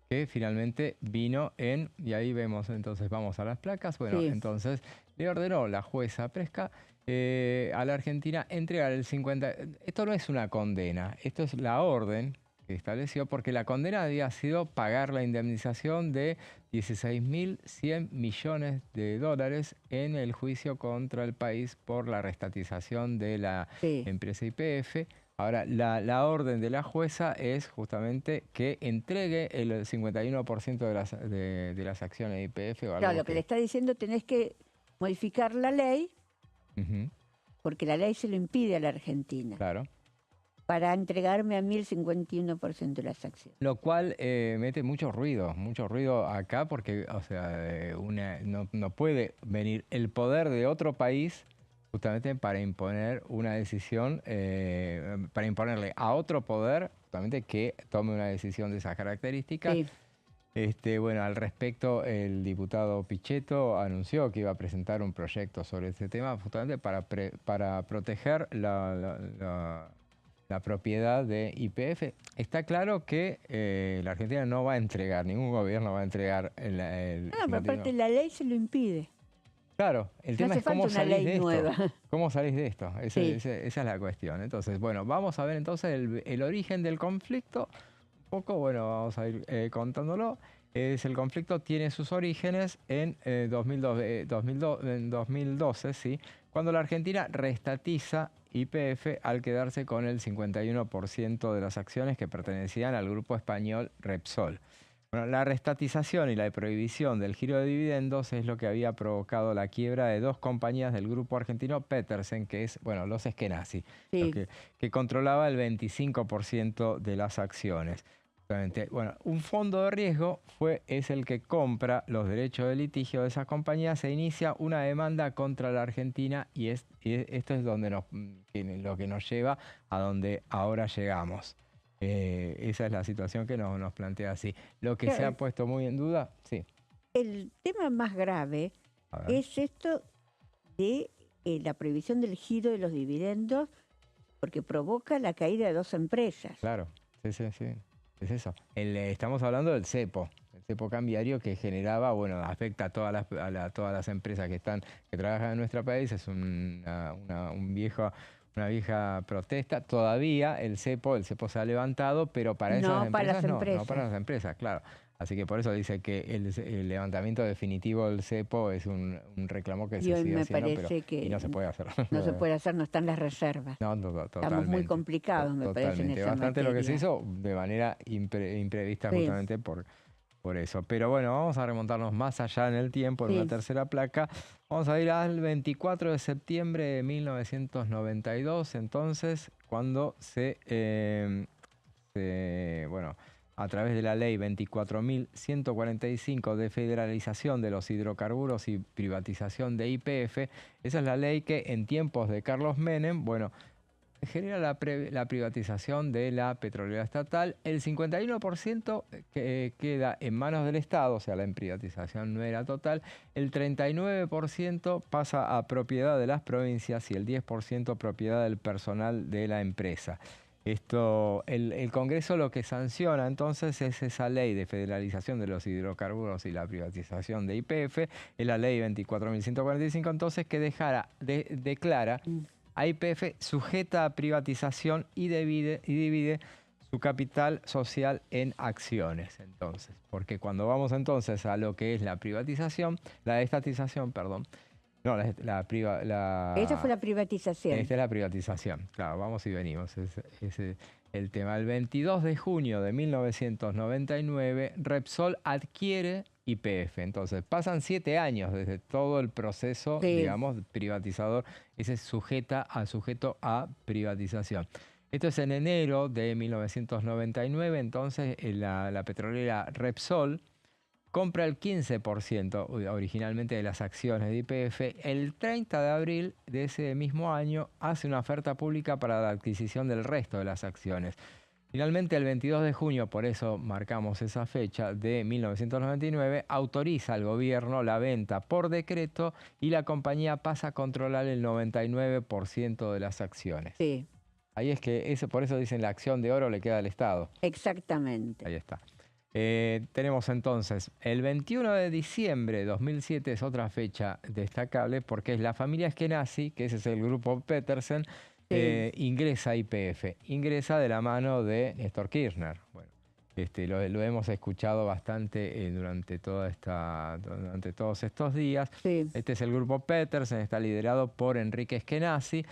que finalmente vino y ahí vemos, entonces vamos a las placas, bueno, sí. Entonces le ordenó la jueza Presca a la Argentina entregar el 50%, esto no es una condena, esto es la orden que estableció, porque la condena había sido pagar la indemnización de 16.100 millones de dólares en el juicio contra el país por la restatización de la empresa YPF. Ahora, la orden de la jueza es justamente que entregue el 51% de las acciones de YPF. O algo claro, lo que le está diciendo, tenés que modificar la ley, porque la ley se lo impide a la Argentina. Claro. Para entregarme a mí el 51% de las acciones. Lo cual mete mucho ruido acá, porque o sea, no puede venir el poder de otro país justamente para imponer una decisión, para imponerle a otro poder justamente que tome una decisión de esas características. Sí. Bueno, al respecto, el diputado Pichetto anunció que iba a presentar un proyecto sobre este tema justamente para proteger la propiedad de YPF. Está claro que la Argentina no va a entregar, ningún gobierno va a entregar el pero aparte la ley se lo impide. Claro, el tema es cómo salís de esto. ¿Cómo salís de esto? Esa es la cuestión. Entonces, bueno, vamos a ver entonces el origen del conflicto. Un poco, bueno, vamos a ir contándolo. El conflicto tiene sus orígenes en 2012, ¿sí? Cuando la Argentina restatiza YPF al quedarse con el 51% de las acciones que pertenecían al grupo español Repsol. Bueno, la restatización y la prohibición del giro de dividendos es lo que había provocado la quiebra de dos compañías del grupo argentino Petersen, que es, bueno, los Eskenazi, que controlaba el 25% de las acciones. Bueno, un fondo de riesgo es el que compra los derechos de litigio de esas compañías. Se inicia una demanda contra la Argentina y esto es donde lo que nos lleva a donde ahora llegamos. Esa es la situación que nos plantea así. Lo que se ha puesto muy en duda, sí. El tema más grave es esto de la prohibición del giro de los dividendos, porque provoca la caída de dos empresas. Claro, sí. Es eso. Estamos hablando del cepo. El cepo cambiario que generaba, bueno, afecta a todas las empresas que trabajan en nuestro país. Es una vieja protesta. Todavía el cepo se ha levantado, pero para esas empresas no para las empresas, claro. Así que por eso dice que el levantamiento definitivo del cepo es un reclamo que se sigue haciendo, y no se puede hacer. No se puede hacer, no están las reservas. No, totalmente. Estamos muy complicados, me parece, en esa bastante materia. Lo que se hizo de manera imprevista justamente por eso. Pero bueno, vamos a remontarnos más allá en el tiempo, en una tercera placa. Vamos a ir al 24 de septiembre de 1992, entonces, cuando a través de la ley 24.145 de federalización de los hidrocarburos y privatización de YPF, esa es la ley que en tiempos de Carlos Menem, bueno, genera la privatización de la petrolera estatal. El 51% que queda en manos del Estado, o sea, la privatización no era total. El 39% pasa a propiedad de las provincias y el 10% propiedad del personal de la empresa. El Congreso lo que sanciona entonces es esa ley de federalización de los hidrocarburos y la privatización de YPF, es la ley 24.145, entonces que declara a YPF sujeta a privatización y divide su capital social en acciones. Entonces, porque cuando vamos entonces a lo que es la estatización, no, esa fue la privatización. Esta es la privatización, claro, vamos y venimos, ese es el tema. El 22 de junio de 1999, Repsol adquiere YPF. Entonces, pasan 7 años desde todo el proceso, digamos, privatizador, ese sujeto a privatización. Esto es en enero de 1999, entonces la petrolera Repsol compra el 15% originalmente de las acciones de YPF. El 30 de abril de ese mismo año hace una oferta pública para la adquisición del resto de las acciones. Finalmente, el 22 de junio, por eso marcamos esa fecha, de 1999, autoriza al gobierno la venta por decreto y la compañía pasa a controlar el 99% de las acciones. Sí. Ahí es que por eso dicen la acción de oro le queda al Estado. Exactamente. Ahí está. Tenemos entonces el 21 de diciembre de 2007, es otra fecha destacable porque es la familia Eskenazi, que ese es el grupo Petersen, ingresa a YPF, ingresa de la mano de Néstor Kirchner. Bueno, lo hemos escuchado bastante durante todos estos días. Sí. Este es el grupo Petersen, está liderado por Enrique Eskenazi.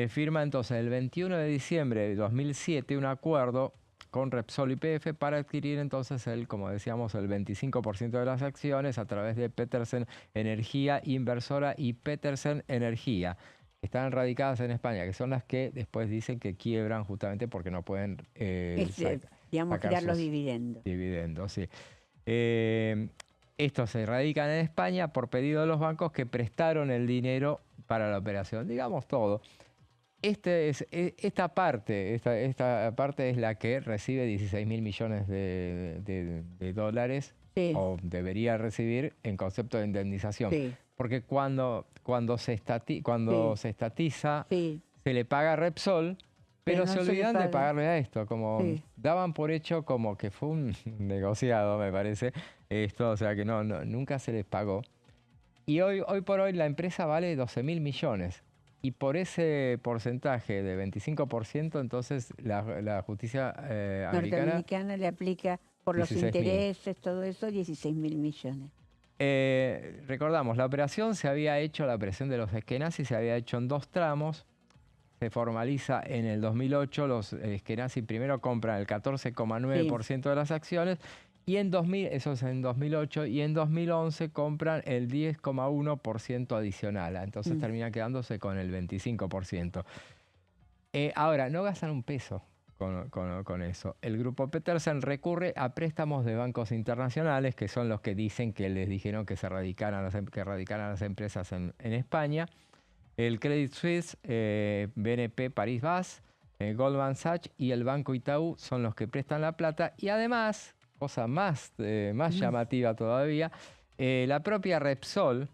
Firma entonces el 21 de diciembre de 2007 un acuerdo con Repsol y YPF para adquirir entonces como decíamos, el 25% de las acciones a través de Petersen Energía Inversora y Petersen Energía, que están radicadas en España, que son las que después dicen que quiebran justamente porque no pueden tirar los dividendos. Dividendos, sí. Estos se radican en España por pedido de los bancos que prestaron el dinero para la operación, digamos todo. Esta parte es la que recibe 16.000 millones de dólares, o debería recibir en concepto de indemnización. Sí. Porque cuando se estatiza, se le paga a Repsol, pero se olvidan de pagarle a esto. Daban por hecho como que fue un negociado, me parece, o sea que nunca se les pagó. Y hoy por hoy la empresa vale 12.000 millones. Y por ese porcentaje de 25%, entonces la justicia norteamericana le aplica por los intereses, todo eso, 16.000 millones. Recordamos, la operación de los Eskenazi se había hecho en 2 tramos. Se formaliza en el 2008. Los Eskenazi primero compran el 14,9% de las acciones. Y eso es en 2008, y en 2011 compran el 10,1% adicional. Entonces termina quedándose con el 25%. Ahora, no gastan un peso con eso. El grupo Petersen recurre a préstamos de bancos internacionales, que son los que dicen que les dijeron que radicaran las empresas en España. El Credit Suisse, BNP Paribas, Goldman Sachs y el Banco Itaú son los que prestan la plata. Y además, cosa más llamativa todavía, la propia Repsol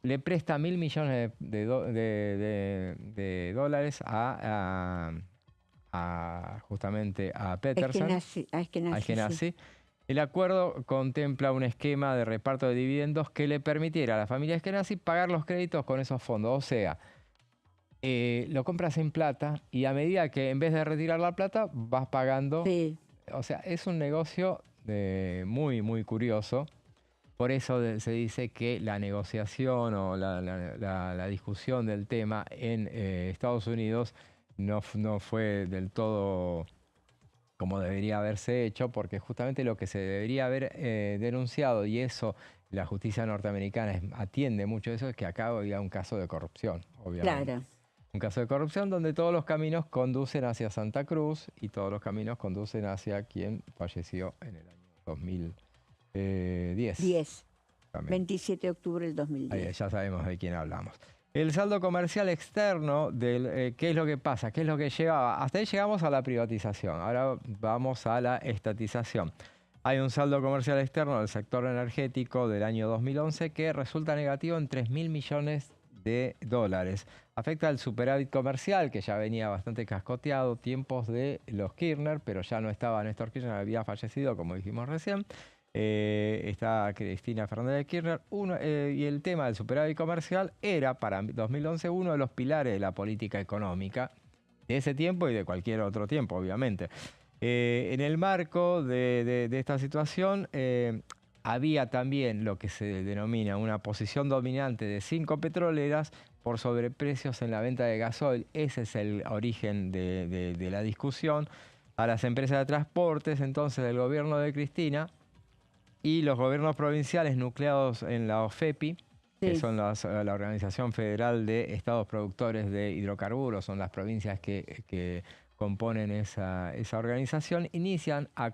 le presta 1.000 millones de dólares justamente a Petersen, a Eskenazi. El acuerdo contempla un esquema de reparto de dividendos que le permitiera a la familia Eskenazi pagar los créditos con esos fondos. O sea, lo compras en plata y a medida que en vez de retirar la plata vas pagando. Sí. O sea, es un negocio muy, muy curioso. Por eso se dice que la negociación o la discusión del tema en Estados Unidos no fue del todo como debería haberse hecho, porque justamente lo que se debería haber denunciado, y eso la justicia norteamericana atiende mucho eso, es que acá había un caso de corrupción, obviamente. Claro. Un caso de corrupción donde todos los caminos conducen hacia Santa Cruz y todos los caminos conducen hacia quien falleció en el año 2010. 27 de octubre del 2010. Ahí, ya sabemos de quién hablamos. El saldo comercial externo, ¿qué es lo que pasa? ¿Qué es lo que llevaba? Hasta ahí llegamos a la privatización. Ahora vamos a la estatización. Hay un saldo comercial externo del sector energético del año 2011 que resulta negativo en 3.000 millones de dólares. Afecta al superávit comercial, que ya venía bastante cascoteado, tiempos de los Kirchner, pero ya no estaba Néstor Kirchner, había fallecido, como dijimos recién. Está Cristina Fernández de Kirchner. Y el tema del superávit comercial era para 2011 uno de los pilares de la política económica de ese tiempo y de cualquier otro tiempo, obviamente. En el marco de esta situación, había también lo que se denomina una posición dominante de 5 petroleras por sobreprecios en la venta de gasoil. Ese es el origen de la discusión. A las empresas de transportes, entonces, del gobierno de Cristina y los gobiernos provinciales nucleados en la OFEPI, que son la Organización Federal de Estados Productores de Hidrocarburos, son las provincias que componen esa organización, inician a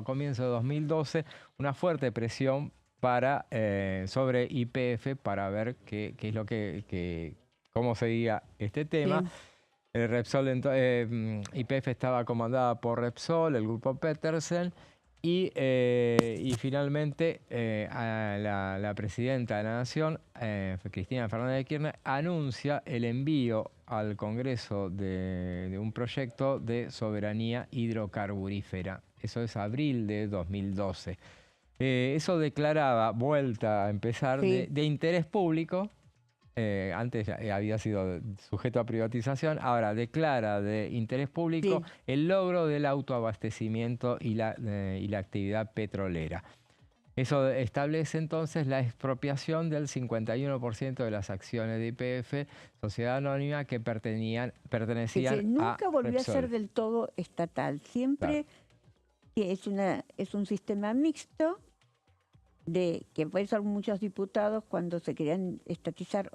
comienzo de 2012 una fuerte presión sobre YPF para ver qué es lo cómo seguía este tema. Repsol, YPF estaba comandada por Repsol, el grupo Petersen, Y finalmente la presidenta de la Nación, Cristina Fernández de Kirchner, anuncia el envío al Congreso de un proyecto de soberanía hidrocarburífera. Eso es abril de 2012. Eso declaraba, vuelta a empezar, de interés público. Antes había sido sujeto a privatización, ahora declara de interés público el logro del autoabastecimiento y la actividad petrolera. Eso establece entonces la expropiación del 51% de las acciones de YPF, sociedad anónima, que pertenecían nunca a volvió Repsol. a ser del todo estatal. Siempre que es un sistema mixto, que por eso muchos diputados, cuando se querían estatizar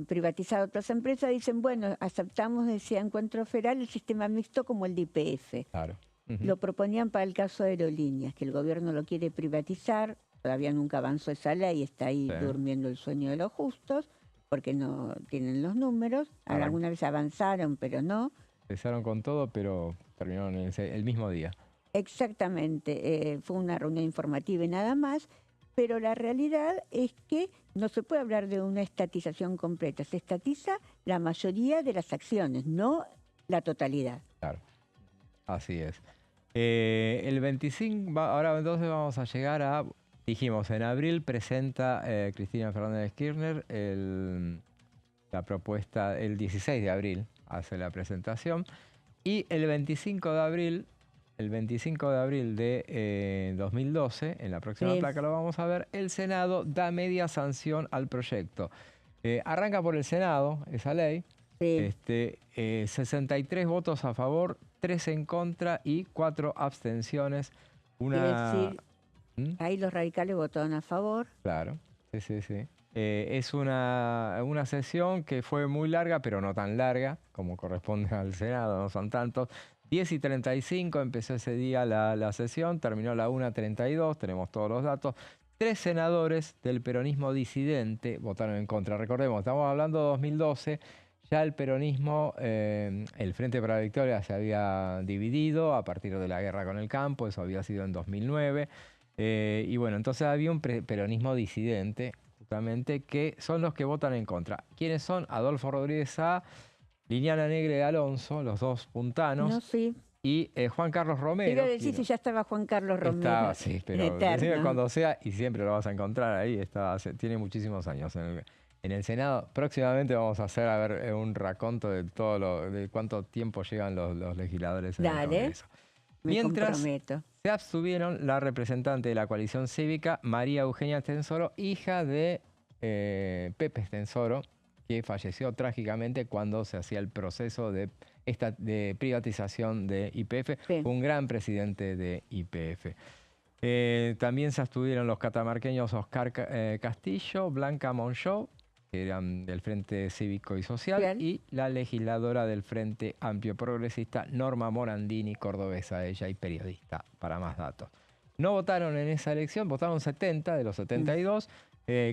privatizar otras empresas, dicen, bueno, aceptamos, decía Encuentro Federal, el sistema mixto como el de YPF. Claro. Lo proponían para el caso de Aerolíneas, que el gobierno lo quiere privatizar, todavía nunca avanzó esa ley, está ahí durmiendo el sueño de los justos, porque no tienen los números. Alguna vez avanzaron, pero no. Empezaron con todo, pero terminaron el mismo día. Exactamente, fue una reunión informativa y nada más, pero la realidad es que no se puede hablar de una estatización completa, se estatiza la mayoría de las acciones, no la totalidad. Claro, así es. El 25, ahora entonces vamos a llegar a, dijimos, en abril presenta Cristina Fernández de Kirchner la propuesta, el 16 de abril hace la presentación, y el 25 de abril de 2012, en la próxima placa lo vamos a ver, el Senado da media sanción al proyecto. Arranca por el Senado esa ley, 63 votos a favor, 3 en contra y 4 abstenciones. Ahí los radicales votaron a favor. Claro, sí. Es una sesión que fue muy larga, pero no tan larga como corresponde al Senado, no son tantos. 10:35 empezó ese día la sesión, terminó a la 1:32, tenemos todos los datos. 3 senadores del peronismo disidente votaron en contra. Recordemos, estamos hablando de 2012, ya el peronismo, el Frente para la Victoria se había dividido a partir de la guerra con el campo, eso había sido en 2009. Y bueno, entonces había un peronismo disidente, justamente, que son los que votan en contra. ¿Quiénes son? Adolfo Rodríguez Sá, Liliana Negre de Alonso, los dos puntanos, y Juan Carlos Romero. Quiero decir si ya estaba Juan Carlos Romero. Estaba, sí, pero cuando sea, y siempre lo vas a encontrar ahí, tiene muchísimos años en el Senado. Próximamente vamos a hacer un raconto de de cuánto tiempo llevan los legisladores en el Congreso. Mientras se abstuvieron la representante de la coalición cívica, María Eugenia Estensoro, hija de Pepe Estensoro, que falleció trágicamente cuando se hacía el proceso de privatización de YPF. Fue un gran presidente de YPF. También se abstuvieron los catamarqueños Oscar Castillo, Blanca Monchó, que eran del Frente Cívico y Social, y la legisladora del Frente Amplio Progresista, Norma Morandini, cordobesa ella y periodista, para más datos. No votaron en esa elección, votaron 70 de los 72.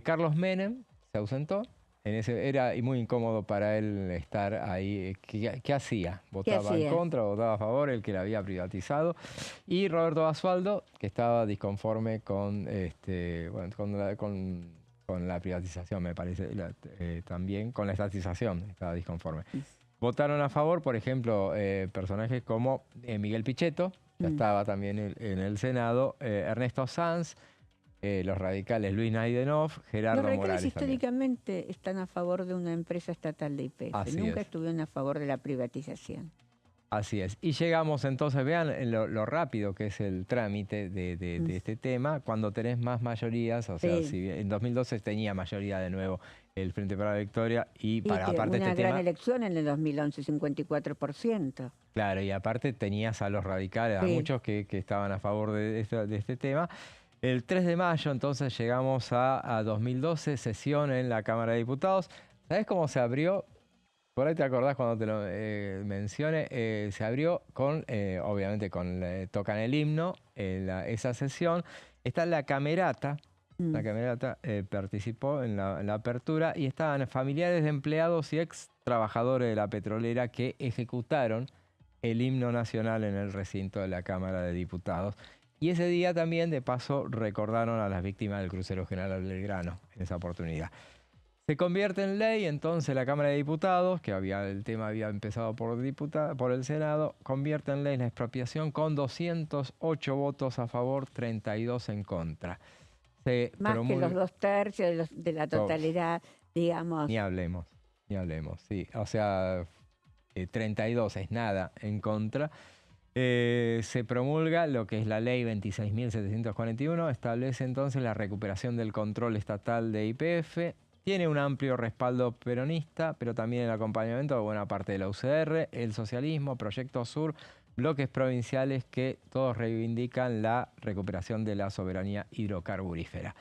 Carlos Menem se ausentó. Era muy incómodo para él estar ahí. ¿Qué hacía? ¿Votaba en contra, votaba a favor, el que la había privatizado? Y Roberto Basualdo, que estaba disconforme con la privatización, me parece, también con la estatización estaba disconforme. Votaron a favor, por ejemplo, personajes como Miguel Pichetto, que estaba también en el Senado, Ernesto Sanz, los radicales Luis Naidenov, Gerardo Morales. Los radicales históricamente están a favor de una empresa estatal de YPF, nunca estuvieron a favor de la privatización. Así es. Y llegamos entonces, vean lo rápido que es el trámite de este tema, cuando tenés más mayorías, o sea, si en 2012 tenía mayoría de nuevo el Frente para la Victoria aparte una gran elección en el 2011, 54%. Claro, y aparte tenías a los radicales, a muchos que estaban a favor de este tema. El 3 de mayo entonces llegamos a 2012, sesión en la Cámara de Diputados. ¿Sabés cómo se abrió? Por ahí te acordás cuando te lo mencione, se abrió obviamente tocan el himno, esa sesión. Está la Camerata, participó en la apertura y estaban familiares de empleados y ex trabajadores de la petrolera que ejecutaron el himno nacional en el recinto de la Cámara de Diputados. Y ese día también, de paso, recordaron a las víctimas del crucero General Belgrano en esa oportunidad. Se convierte en ley, entonces la Cámara de Diputados, que el tema había empezado por el Senado, convierte en ley la expropiación con 208 votos a favor, 32 en contra. Más que los 2/3 de la totalidad, digamos. Ni hablemos, sí. O sea, 32 es nada en contra. Se promulga lo que es la ley 26.741, establece entonces la recuperación del control estatal de YPF. Tiene un amplio respaldo peronista, pero también el acompañamiento de buena parte de la UCR, el socialismo, Proyecto Sur, bloques provinciales que todos reivindican la recuperación de la soberanía hidrocarburífera.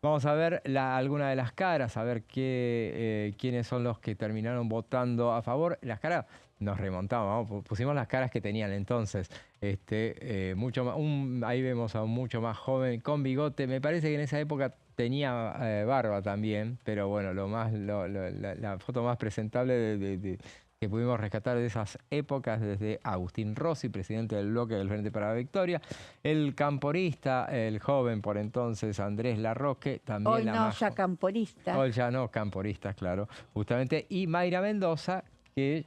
Vamos a ver alguna de las caras, a ver quiénes son los que terminaron votando a favor. Las caras nos remontamos, pusimos las caras que tenían entonces. Mucho más, ahí vemos a un mucho más joven con bigote. Me parece que en esa época tenía barba también, pero bueno, la foto más presentable que pudimos rescatar de esas épocas, desde Agustín Rossi, presidente del bloque del Frente para la Victoria, el camporista, el joven por entonces Andrés Larroque, también hoy no, ya camporista. Hoy ya no, camporistas, claro, justamente, y Mayra Mendoza, que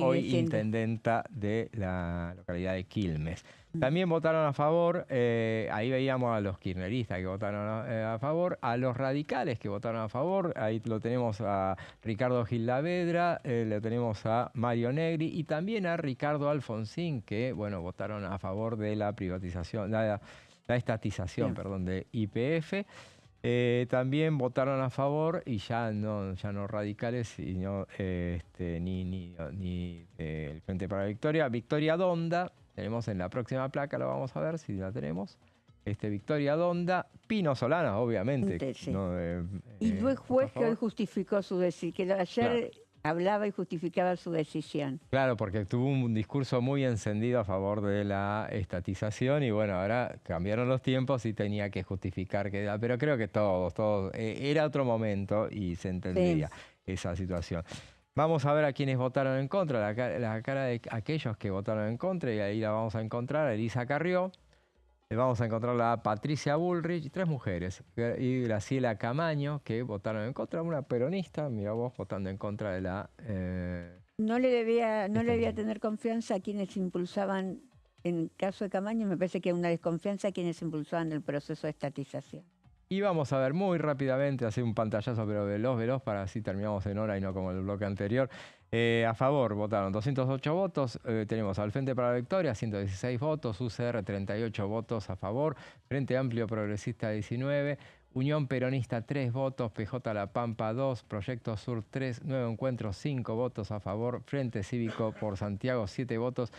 hoy intendenta de la localidad de Quilmes. También votaron a favor, ahí veíamos a los kirchneristas que votaron a favor, a los radicales que votaron a favor, ahí lo tenemos a Ricardo Gil Lavedra, lo tenemos a Mario Negri y también a Ricardo Alfonsín, que bueno, votaron a favor de la privatización, la estatización, perdón, de YPF. También votaron a favor, y ya no radicales, sino ni el Frente para la Victoria, Victoria Donda. Tenemos en la próxima placa, lo vamos a ver si la tenemos. Victoria Donda, Pino Solanas, obviamente. Sí. No, y el juez que hoy justificó su decisión, que ayer hablaba y justificaba su decisión. Claro, porque tuvo un discurso muy encendido a favor de la estatización y bueno, ahora cambiaron los tiempos y tenía que justificar pero creo que todos, era otro momento y se entendía esa situación. Vamos a ver a quienes votaron en contra, la cara de aquellos que votaron en contra, y ahí la vamos a encontrar, Elisa Carrió, vamos a encontrar a Patricia Bullrich, 3 mujeres, y Graciela Camaño, que votaron en contra, una peronista, mira vos, votando en contra de la... No le debía tener confianza a quienes impulsaban, en caso de Camaño, me parece que una desconfianza a quienes impulsaban el proceso de estatización. Y vamos a ver muy rápidamente, hacer un pantallazo, pero veloz, para así terminamos en hora y no como el bloque anterior. A favor votaron 208 votos, tenemos al Frente para la Victoria 116 votos, UCR 38 votos a favor, Frente Amplio Progresista 19, Unión Peronista 3 votos, PJ La Pampa 2, Proyecto Sur 3, Nuevo Encuentro 5 votos a favor, Frente Cívico por Santiago 7 votos,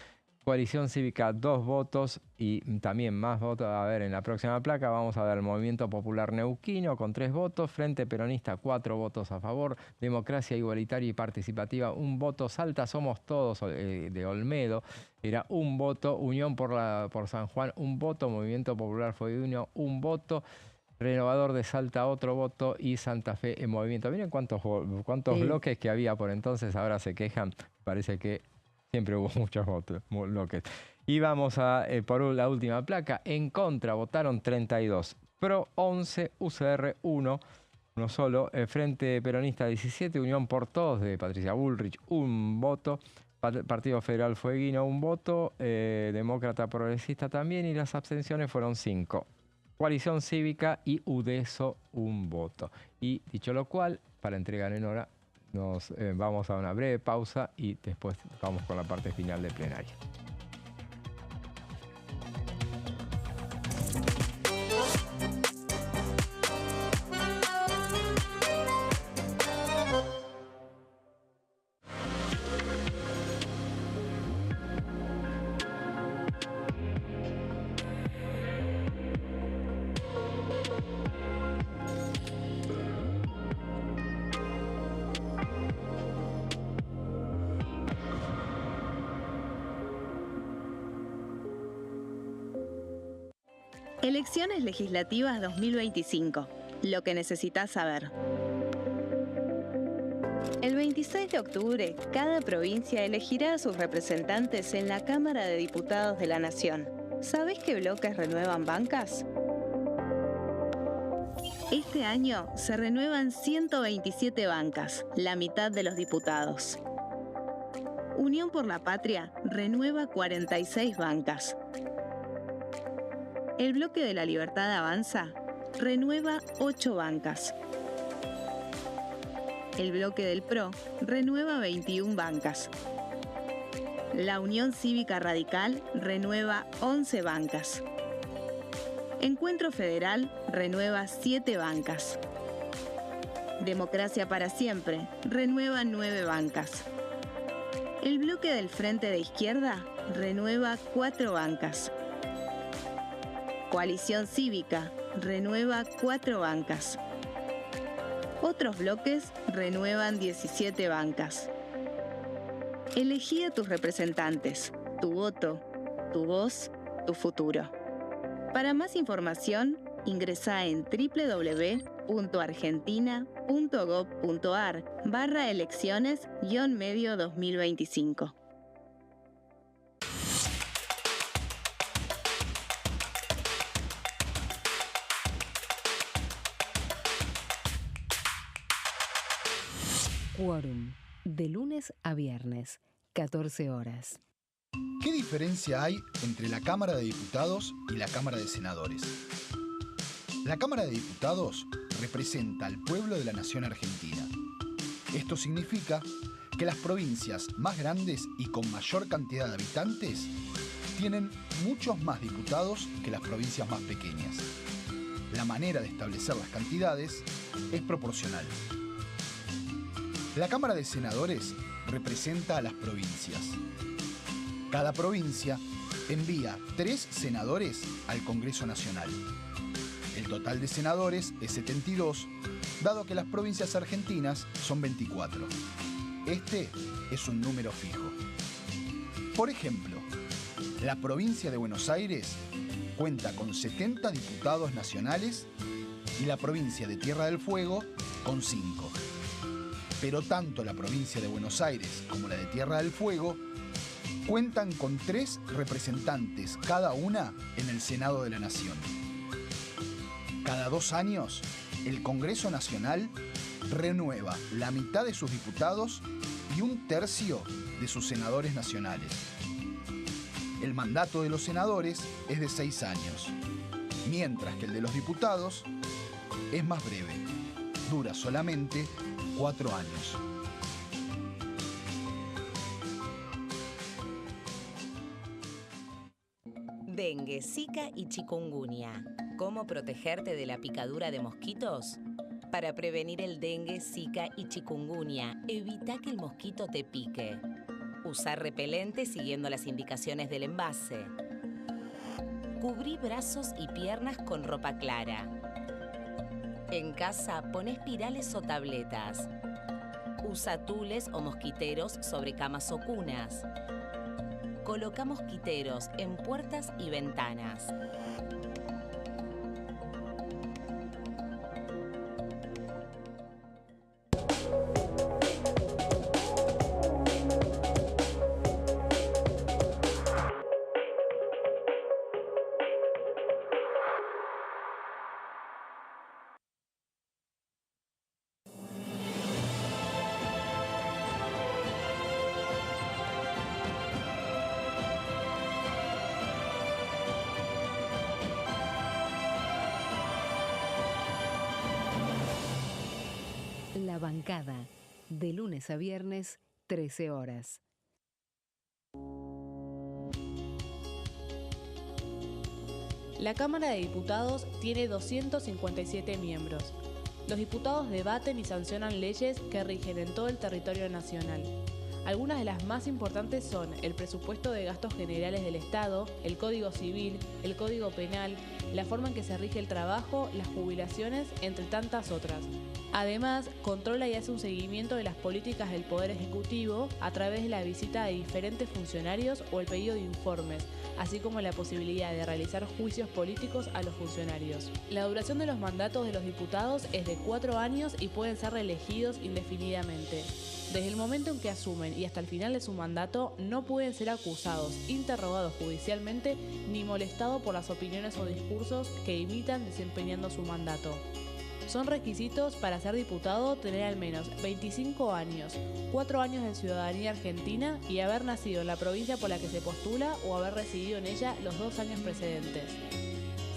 Coalición Cívica 2 votos y también más votos. A ver, en la próxima placa vamos a ver el Movimiento Popular Neuquino con 3 votos, Frente Peronista 4 votos a favor, Democracia Igualitaria y Participativa 1 voto, Salta Somos Todos de Olmedo era 1 voto, Unión por San Juan 1 voto, Movimiento Popular Fueguino 1 voto, Renovador de Salta otro voto y Santa Fe en Movimiento. Miren cuántos bloques que había por entonces, ahora se quejan, parece que siempre hubo muchos votos, bloques. Y vamos por la última placa. En contra votaron 32, pro 11, UCR 1 solo, Frente Peronista 17, Unión por Todos de Patricia Bullrich 1 voto, Partido Federal Fueguino 1 voto, Demócrata Progresista también, y las abstenciones fueron 5. Coalición Cívica y UDESO 1 voto. Y dicho lo cual, para entregar en hora, nos vamos a una breve pausa y después vamos con la parte final de plenaria. Elecciones legislativas 2025. Lo que necesitas saber. El 26 de octubre, cada provincia elegirá a sus representantes en la Cámara de Diputados de la Nación. ¿Sabés qué bloques renuevan bancas? Este año se renuevan 127 bancas, la mitad de los diputados. Unión por la Patria renueva 46 bancas. El Bloque de la Libertad Avanza renueva 8 bancas. El Bloque del PRO renueva 21 bancas. La Unión Cívica Radical renueva 11 bancas. Encuentro Federal renueva 7 bancas. Democracia para Siempre renueva 9 bancas. El Bloque del Frente de Izquierda renueva 4 bancas. Coalición Cívica renueva 4 bancas. Otros bloques renuevan 17 bancas. Elegí a tus representantes, tu voto, tu voz, tu futuro. Para más información, ingresá en www.argentina.gov.ar/elecciones-medio 2025. Quórum, de lunes a viernes, 14 horas. ¿Qué diferencia hay entre la Cámara de Diputados y la Cámara de Senadores? La Cámara de Diputados representa al pueblo de la nación argentina. Esto significa que las provincias más grandes y con mayor cantidad de habitantes tienen muchos más diputados que las provincias más pequeñas. La manera de establecer las cantidades es proporcional. La Cámara de Senadores representa a las provincias. Cada provincia envía 3 senadores al Congreso Nacional. El total de senadores es 72, dado que las provincias argentinas son 24. Este es un número fijo. Por ejemplo, la provincia de Buenos Aires cuenta con 70 diputados nacionales y la provincia de Tierra del Fuego con 5. Pero tanto la provincia de Buenos Aires como la de Tierra del Fuego cuentan con 3 representantes cada una en el Senado de la Nación. Cada 2 años, el Congreso Nacional renueva la mitad de sus diputados y 1/3 de sus senadores nacionales. El mandato de los senadores es de 6 años, mientras que el de los diputados es más breve, dura solamente 4 años. Dengue, Zika y chikungunya. ¿Cómo protegerte de la picadura de mosquitos? Para prevenir el dengue, Zika y chikungunya, evita que el mosquito te pique. Usar repelente siguiendo las indicaciones del envase. Cubrí brazos y piernas con ropa clara. En casa, pon espirales o tabletas. Usa tules o mosquiteros sobre camas o cunas. Coloca mosquiteros en puertas y ventanas. La bancada, de lunes a viernes, 13 horas. La Cámara de Diputados tiene 257 miembros. Los diputados debaten y sancionan leyes que rigen en todo el territorio nacional. Algunas de las más importantes son el presupuesto de gastos generales del Estado, el Código Civil, el Código Penal, la forma en que se rige el trabajo, las jubilaciones, entre tantas otras. Además, controla y hace un seguimiento de las políticas del Poder Ejecutivo a través de la visita de diferentes funcionarios o el pedido de informes, así como la posibilidad de realizar juicios políticos a los funcionarios. La duración de los mandatos de los diputados es de 4 años y pueden ser reelegidos indefinidamente. Desde el momento en que asumen y hasta el final de su mandato, no pueden ser acusados, interrogados judicialmente, ni molestados por las opiniones o discursos que imitan desempeñando su mandato. Son requisitos para ser diputado tener al menos 25 años, 4 años de ciudadanía argentina y haber nacido en la provincia por la que se postula o haber residido en ella los 2 años precedentes.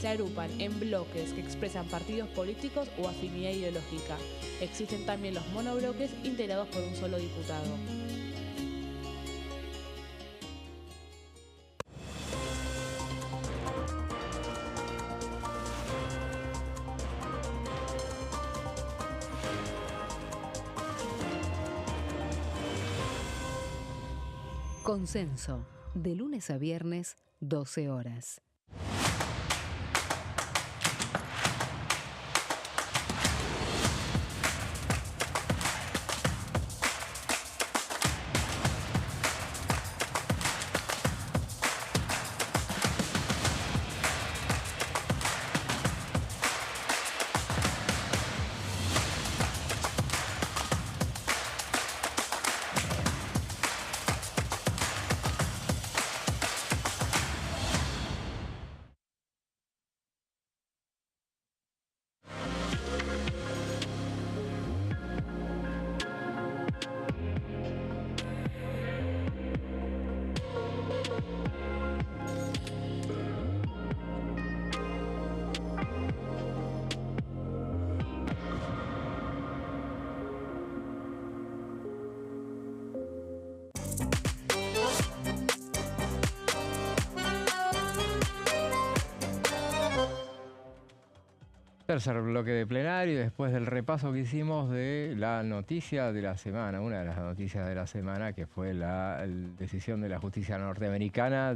Se agrupan en bloques que expresan partidos políticos o afinidad ideológica. Existen también los monobloques integrados por un solo diputado. Consenso, de lunes a viernes, 12 horas. Tercer bloque de plenario, después del repaso que hicimos de la noticia de la semana, una de las noticias de la semana, que fue la decisión de la justicia norteamericana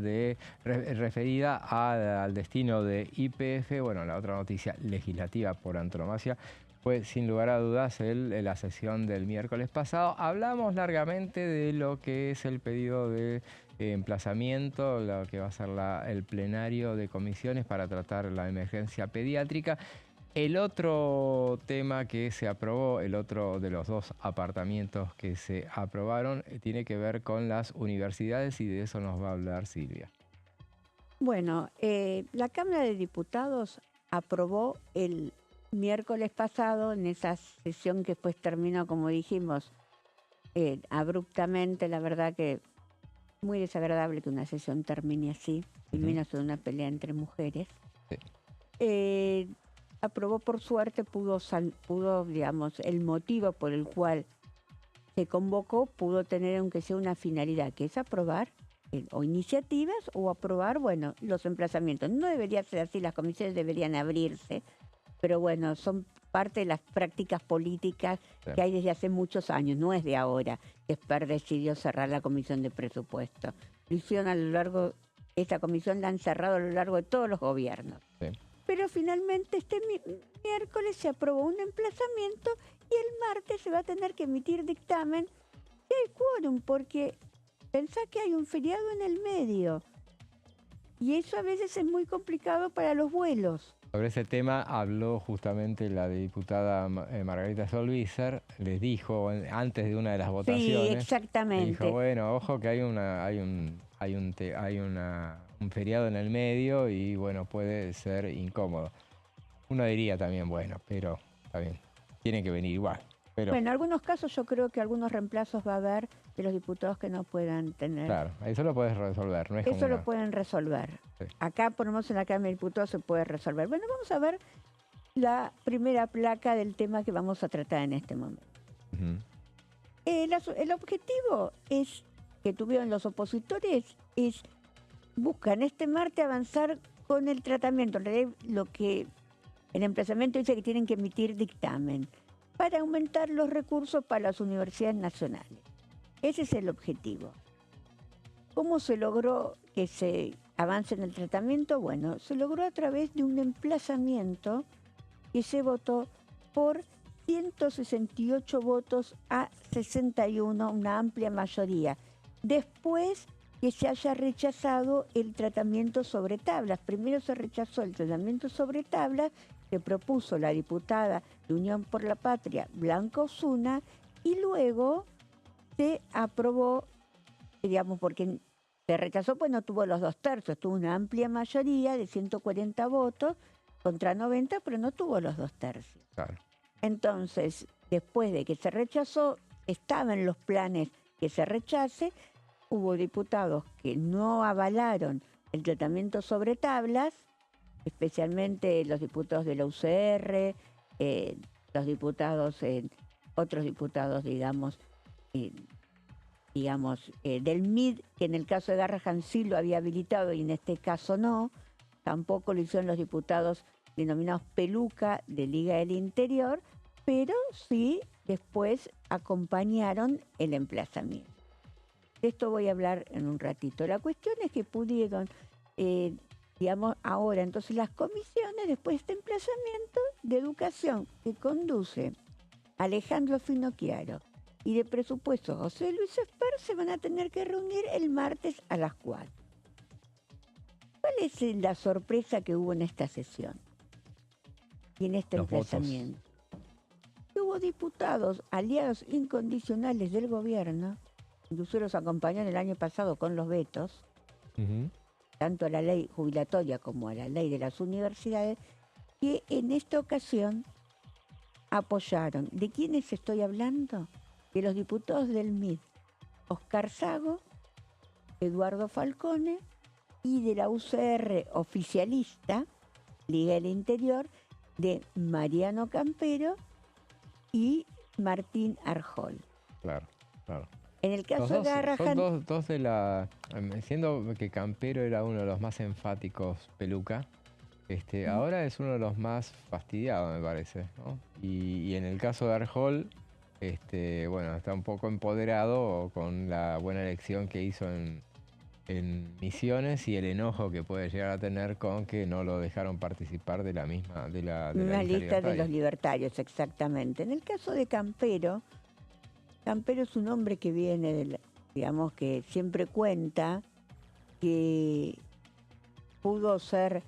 referida al destino de YPF. Bueno, la otra noticia legislativa por antonomasia fue sin lugar a dudas la sesión del miércoles pasado. Hablamos largamente de lo que es el pedido de emplazamiento, lo que va a ser el plenario de comisiones para tratar la emergencia pediátrica. El otro tema que se aprobó, el otro de los 2 apartamentos que se aprobaron, tiene que ver con las universidades y de eso nos va a hablar Silvia. Bueno, la Cámara de Diputados aprobó el miércoles pasado, en esa sesión que después terminó, como dijimos, abruptamente. La verdad que muy desagradable que una sesión termine así, y menos de una pelea entre mujeres. Sí. Aprobó, por suerte, pudo, digamos, el motivo por el cual se convocó, pudo tener aunque sea una finalidad, que es aprobar o iniciativas o aprobar, bueno, los emplazamientos. No debería ser así, las comisiones deberían abrirse, pero bueno, son parte de las prácticas políticas que hay desde hace muchos años, no es de ahora que SPER decidió cerrar la comisión de presupuesto. Lo hicieron a lo largo, esta comisión la han cerrado a lo largo de todos los gobiernos. Sí. Pero finalmente este miércoles se aprobó un emplazamiento y el martes se va a tener que emitir dictamen y hay quórum, porque pensá que hay un feriado en el medio y eso a veces es muy complicado para los vuelos. Sobre ese tema habló justamente la diputada Margarita Stolbizer, les dijo antes de una de las votaciones. Sí, exactamente. Dijo, bueno, ojo que hay un feriado en el medio y bueno, puede ser incómodo. Uno diría también, bueno, pero está bien, tiene que venir igual. Pero, bueno, en algunos casos yo creo que algunos reemplazos va a haber de los diputados que no puedan tener. Claro, eso lo puedes resolver, no es eso lo pueden resolver. Sí. Acá, por lo menos en la Cámara de Diputados, se puede resolver. Bueno, vamos a ver la primera placa del tema que vamos a tratar en este momento. El objetivo es que tuvieron los opositores es buscan este martes avanzar con el tratamiento. Lo que el emplazamiento dice que tienen que emitir dictamen para aumentar los recursos para las universidades nacionales. Ese es el objetivo. ¿Cómo se logró que se avance en el tratamiento? Bueno, se logró a través de un emplazamiento que se votó por 168 votos a 61, una amplia mayoría. Después que se haya rechazado el tratamiento sobre tablas. Primero se rechazó el tratamiento sobre tablas que propuso la diputada de Unión por la Patria, Blanca Osuna, y luego se aprobó, digamos, porque se rechazó, pues no tuvo los 2/3, tuvo una amplia mayoría de 140 votos contra 90, pero no tuvo los 2/3. Claro. Entonces, después de que se rechazó, estaban los planes que se rechace, hubo diputados que no avalaron el tratamiento sobre tablas, especialmente los diputados de la UCR, los diputados, otros diputados, digamos, del MID, que en el caso de Garrahan sí lo había habilitado y en este caso no. Tampoco lo hicieron los diputados denominados peluca de Liga del Interior, pero sí después acompañaron el emplazamiento. De esto voy a hablar en un ratito. La cuestión es que pudieron, digamos, ahora, entonces las comisiones, después de este emplazamiento de educación que conduce Alejandro Finocchiaro y de presupuesto José Luis Esper, se van a tener que reunir el martes a las 4. ¿Cuál es la sorpresa que hubo en esta sesión y en este emplazamiento? Que hubo diputados aliados incondicionales del gobierno, incluso los acompañaron el año pasado con los vetos, tanto a la ley jubilatoria como a la ley de las universidades, que en esta ocasión apoyaron. ¿De quiénes estoy hablando? De los diputados del MID, Oscar Sago, Eduardo Falcone, y de la UCR oficialista, Liga del Interior, de Mariano Campero y Martín Arjol. Claro, claro. En el caso de Garrahan... Son dos de la... Siendo que Campero era uno de los más enfáticos, peluca, ahora es uno de los más fastidiados, me parece, ¿no? Y en el caso de Arjol, bueno, está un poco empoderado con la buena elección que hizo en Misiones y el enojo que puede llegar a tener con que no lo dejaron participar de la misma... de la lista de los libertarios, exactamente. En el caso de Campero, Campero es un hombre que viene, digamos, que siempre cuenta que pudo ser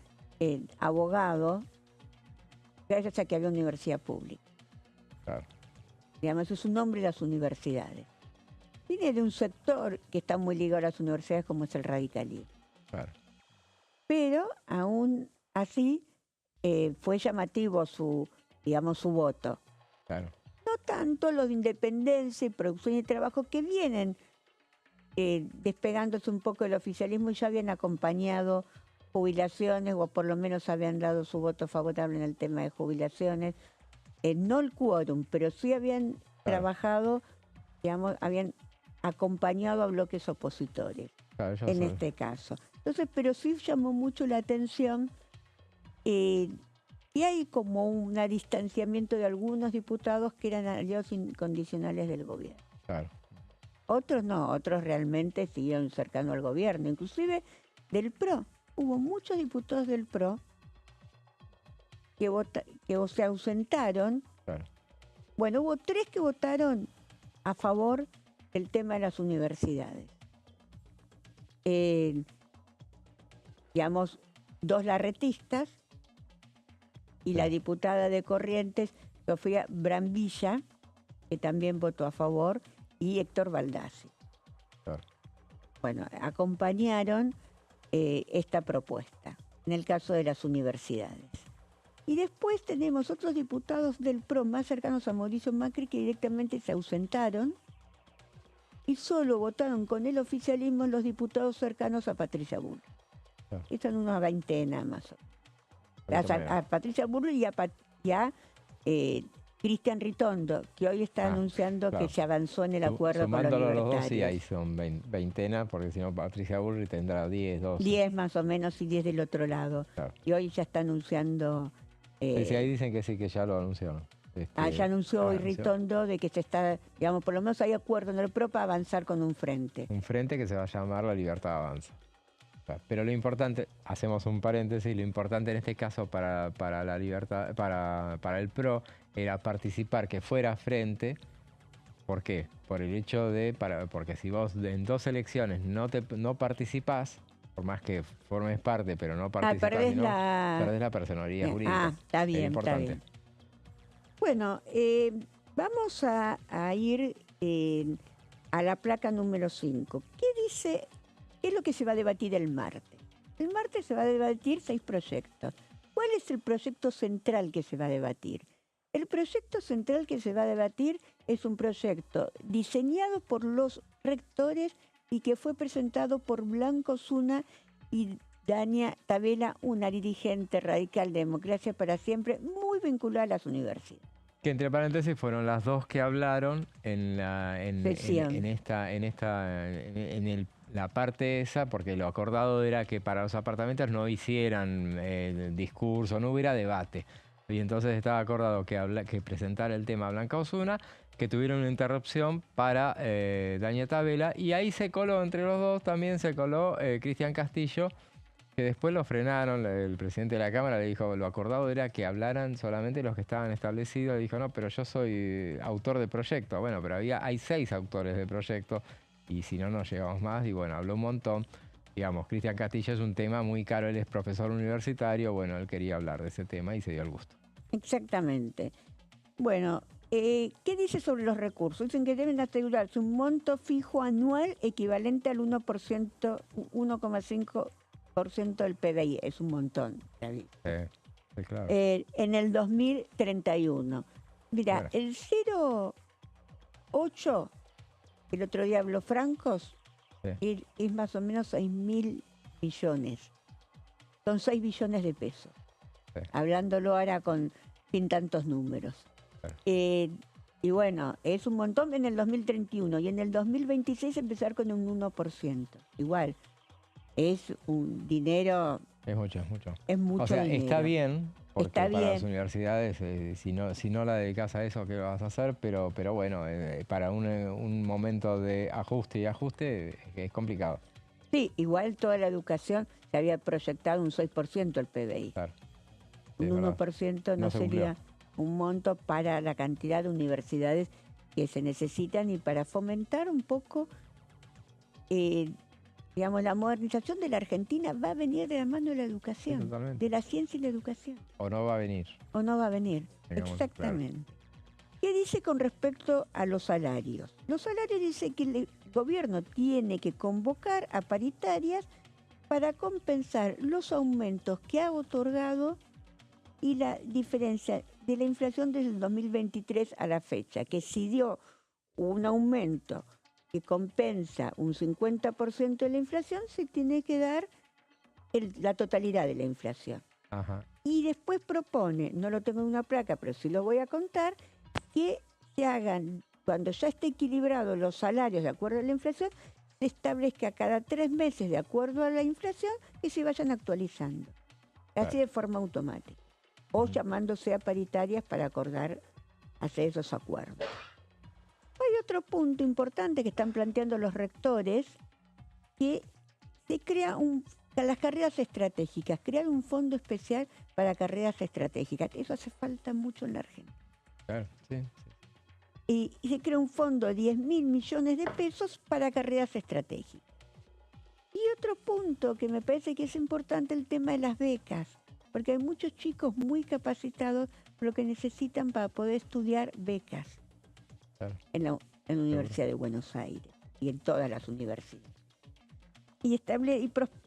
abogado gracias a que había universidad pública. Claro. Digamos, es un hombre de las universidades. Viene de un sector que está muy ligado a las universidades como es el radicalismo. Claro. Pero aún así fue llamativo su voto. Claro. No tanto lo de independencia y producción y trabajo que vienen despegándose un poco del oficialismo y ya habían acompañado jubilaciones o por lo menos habían dado su voto favorable en el tema de jubilaciones. No el quórum, pero sí habían trabajado, digamos, habían acompañado a bloques opositores, en este caso. Entonces, pero sí llamó mucho la atención y hay como un distanciamiento de algunos diputados que eran aliados incondicionales del gobierno. Claro. Otros no, otros realmente siguieron cercano al gobierno, inclusive del PRO. Hubo muchos diputados del PRO que se ausentaron. Claro. Bueno, hubo 3 que votaron a favor del tema de las universidades. Digamos, 2 larretistas y la diputada de Corrientes, Sofía Brambilla, que también votó a favor, y Héctor Baldassi. Claro. Bueno, acompañaron esta propuesta, en el caso de las universidades. Y después tenemos otros diputados del PRO más cercanos a Mauricio Macri que directamente se ausentaron y solo votaron con el oficialismo los diputados cercanos a Patricia Bullrich. Claro. Son unos 20 nada más. A Patricia Bullrich y a Cristian Ritondo, que hoy está anunciando que se avanzó en el acuerdo con los libertarios. Los dos, sí, ahí son veintena, porque si no Patricia Bullrich tendrá 10, 12. 10 más o menos y 10 del otro lado. Claro. Y hoy ya está anunciando... sí, ahí dicen que sí, que ya lo anunció. Ya anunció hoy Ritondo de que se está, digamos, por lo menos hay acuerdo en el PRO para avanzar con un frente. Un frente que se va a llamar La Libertad Avanza. Pero lo importante, hacemos un paréntesis, lo importante en este caso para la libertad, para el PRO, era participar, que fuera frente. ¿Por qué? Por el hecho de, porque si vos en 2 elecciones no participás, por más que formes parte, pero no participás, perdés la personería jurídica. Está bien, está bien. Bueno, vamos a ir a la placa número 5. ¿Qué dice? ¿Qué es lo que se va a debatir el martes? El martes se va a debatir 6 proyectos. ¿Cuál es el proyecto central que se va a debatir? El proyecto central que se va a debatir es un proyecto diseñado por los rectores y que fue presentado por Blanco Osuna y Dania Tabela, una dirigente radical de Democracia para Siempre, muy vinculada a las universidades. Que entre paréntesis fueron las dos que hablaron en la parte esa, porque lo acordado era que para los apartamentos no hicieran discurso, no hubiera debate. Y entonces estaba acordado que presentara el tema Blanca Osuna, que tuvieron una interrupción para Dania Tabela, y ahí se coló, entre los dos también se coló Cristian Castillo, que después lo frenaron. El presidente de la Cámara le dijo, lo acordado era que hablaran solamente los que estaban establecidos. Le dijo, no, pero yo soy autor de proyecto. Bueno, pero hay 6 autores de proyecto, y si no, no llegamos más. Y bueno, habló un montón. Digamos, Cristian Castillo es un tema muy caro, él es profesor universitario. Bueno, él quería hablar de ese tema y se dio el gusto. Exactamente. Bueno, ¿qué dice sobre los recursos? Dicen que deben asegurarse un monto fijo anual equivalente al 1,5% del PBI. Es un montón, David. Sí, claro. En el 2031. Mira, bueno. El 0,8, el otro día habló Francos, sí, es más o menos 6.000 millones. Son 6 billones de pesos. Sí. Hablándolo ahora sin tantos números. Sí. Y bueno, es un montón en el 2031 y en el 2026 empezar con un 1%. Igual. Es un dinero... Es mucho, es mucho. Es mucho, o sea, dinero. Está bien, porque para las universidades, si no la dedicas a eso, ¿qué vas a hacer? Pero bueno, para un momento de ajuste es complicado. Sí, igual toda la educación se había proyectado un 6% el PBI. Claro. Sí, un 1% no sería un monto para la cantidad de universidades que se necesitan y para fomentar un poco... digamos, la modernización de la Argentina va a venir de la mano de la educación, sí, de la ciencia y la educación. O no va a venir. O no va a venir, digamos, exactamente. Claro. ¿Qué dice con respecto a los salarios? Los salarios dice que el gobierno tiene que convocar a paritarias para compensar los aumentos que ha otorgado y la diferencia de la inflación desde el 2023 a la fecha, que si dio un aumento que compensa un 50% de la inflación, se tiene que dar la totalidad de la inflación. Ajá. Y después propone, no lo tengo en una placa, pero sí lo voy a contar, que se hagan, cuando ya esté equilibrado los salarios de acuerdo a la inflación, se establezca cada 3 meses de acuerdo a la inflación y se vayan actualizando. Así de forma automática. O llamándose a paritarias para acordar hacer esos acuerdos. Hay otro punto importante que están planteando los rectores, que se crea las carreras estratégicas, crear un fondo especial para carreras estratégicas. Eso hace falta mucho en la Argentina. Claro, sí. Y se crea un fondo de 10.000 millones de pesos para carreras estratégicas. Y otro punto que me parece que es importante, el tema de las becas, porque hay muchos chicos muy capacitados, pero que necesitan para poder estudiar becas. Claro. En la Universidad de Buenos Aires y en todas las universidades. Y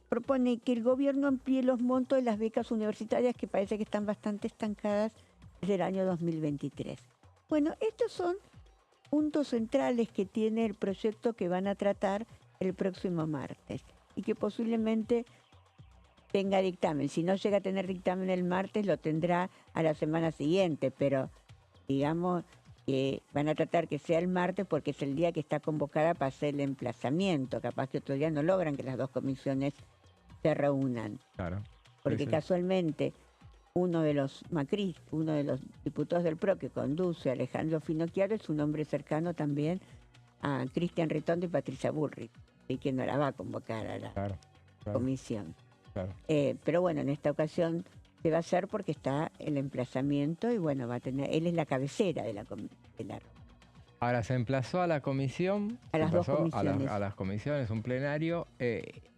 propone que el gobierno amplíe los montos de las becas universitarias, que parece que están bastante estancadas desde el año 2023. Bueno, estos son puntos centrales que tiene el proyecto que van a tratar el próximo martes y que posiblemente tenga dictamen. Si no llega a tener dictamen el martes, lo tendrá a la semana siguiente, pero digamos... que van a tratar que sea el martes porque es el día que está convocada para hacer el emplazamiento. Capaz que otro día no logran que las dos comisiones se reúnan. Claro. Porque sí, casualmente uno de los diputados del PRO que conduce, Alejandro Finocchiaro, es un hombre cercano también a Cristian Ritondo y Patricia Bullrich, y que no la va a convocar a la... Claro. comisión. Claro. Pero bueno, en esta ocasión se va a hacer porque está el emplazamiento y bueno, va a tener, él es la cabecera de la Ahora se emplazó a la comisión, a las dos comisiones. a las comisiones, un plenario.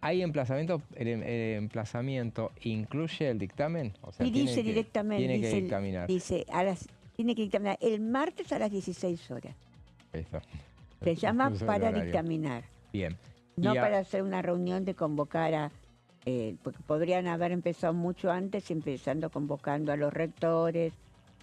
¿Hay emplazamiento? ¿El emplazamiento incluye el dictamen? O sea, y dice directamente, tiene que dictaminar. Dice, tiene que dictaminar el martes a las 16 horas. Eso. Se llama para dictaminar. Bien. No para hacer una reunión de convocar a... porque podrían haber empezado mucho antes, empezando convocando a los rectores,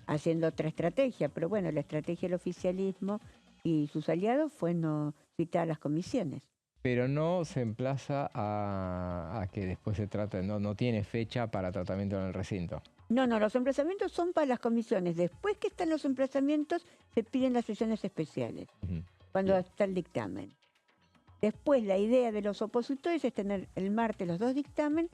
haciendo otra estrategia, pero bueno, la estrategia del oficialismo y sus aliados fue no citar a las comisiones. Pero no se emplaza a que después se trate, no tiene fecha para tratamiento en el recinto. No, los emplazamientos son para las comisiones. Después que están los emplazamientos, se piden las sesiones especiales, cuando está el dictamen. Después la idea de los opositores es tener el martes los dos dictámenes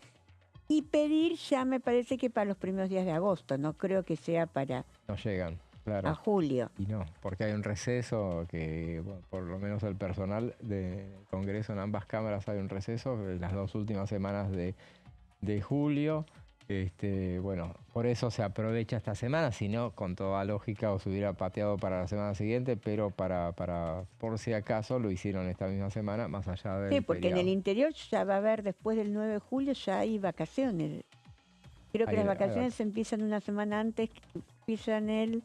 y pedir ya me parece que para los primeros días de agosto, no creo que sea para... No llegan, claro. A julio. Y no, porque hay un receso que, bueno, por lo menos el personal del Congreso en ambas cámaras hay un receso, las 2 últimas semanas de julio. Bueno, por eso se aprovecha esta semana, si no, con toda lógica os hubiera pateado para la semana siguiente, pero por si acaso lo hicieron esta misma semana, más allá del Sí, porque feriado. en el interior ya va a haber, después del 9 de julio, ya hay vacaciones. Creo que las vacaciones empiezan una semana antes, empiezan el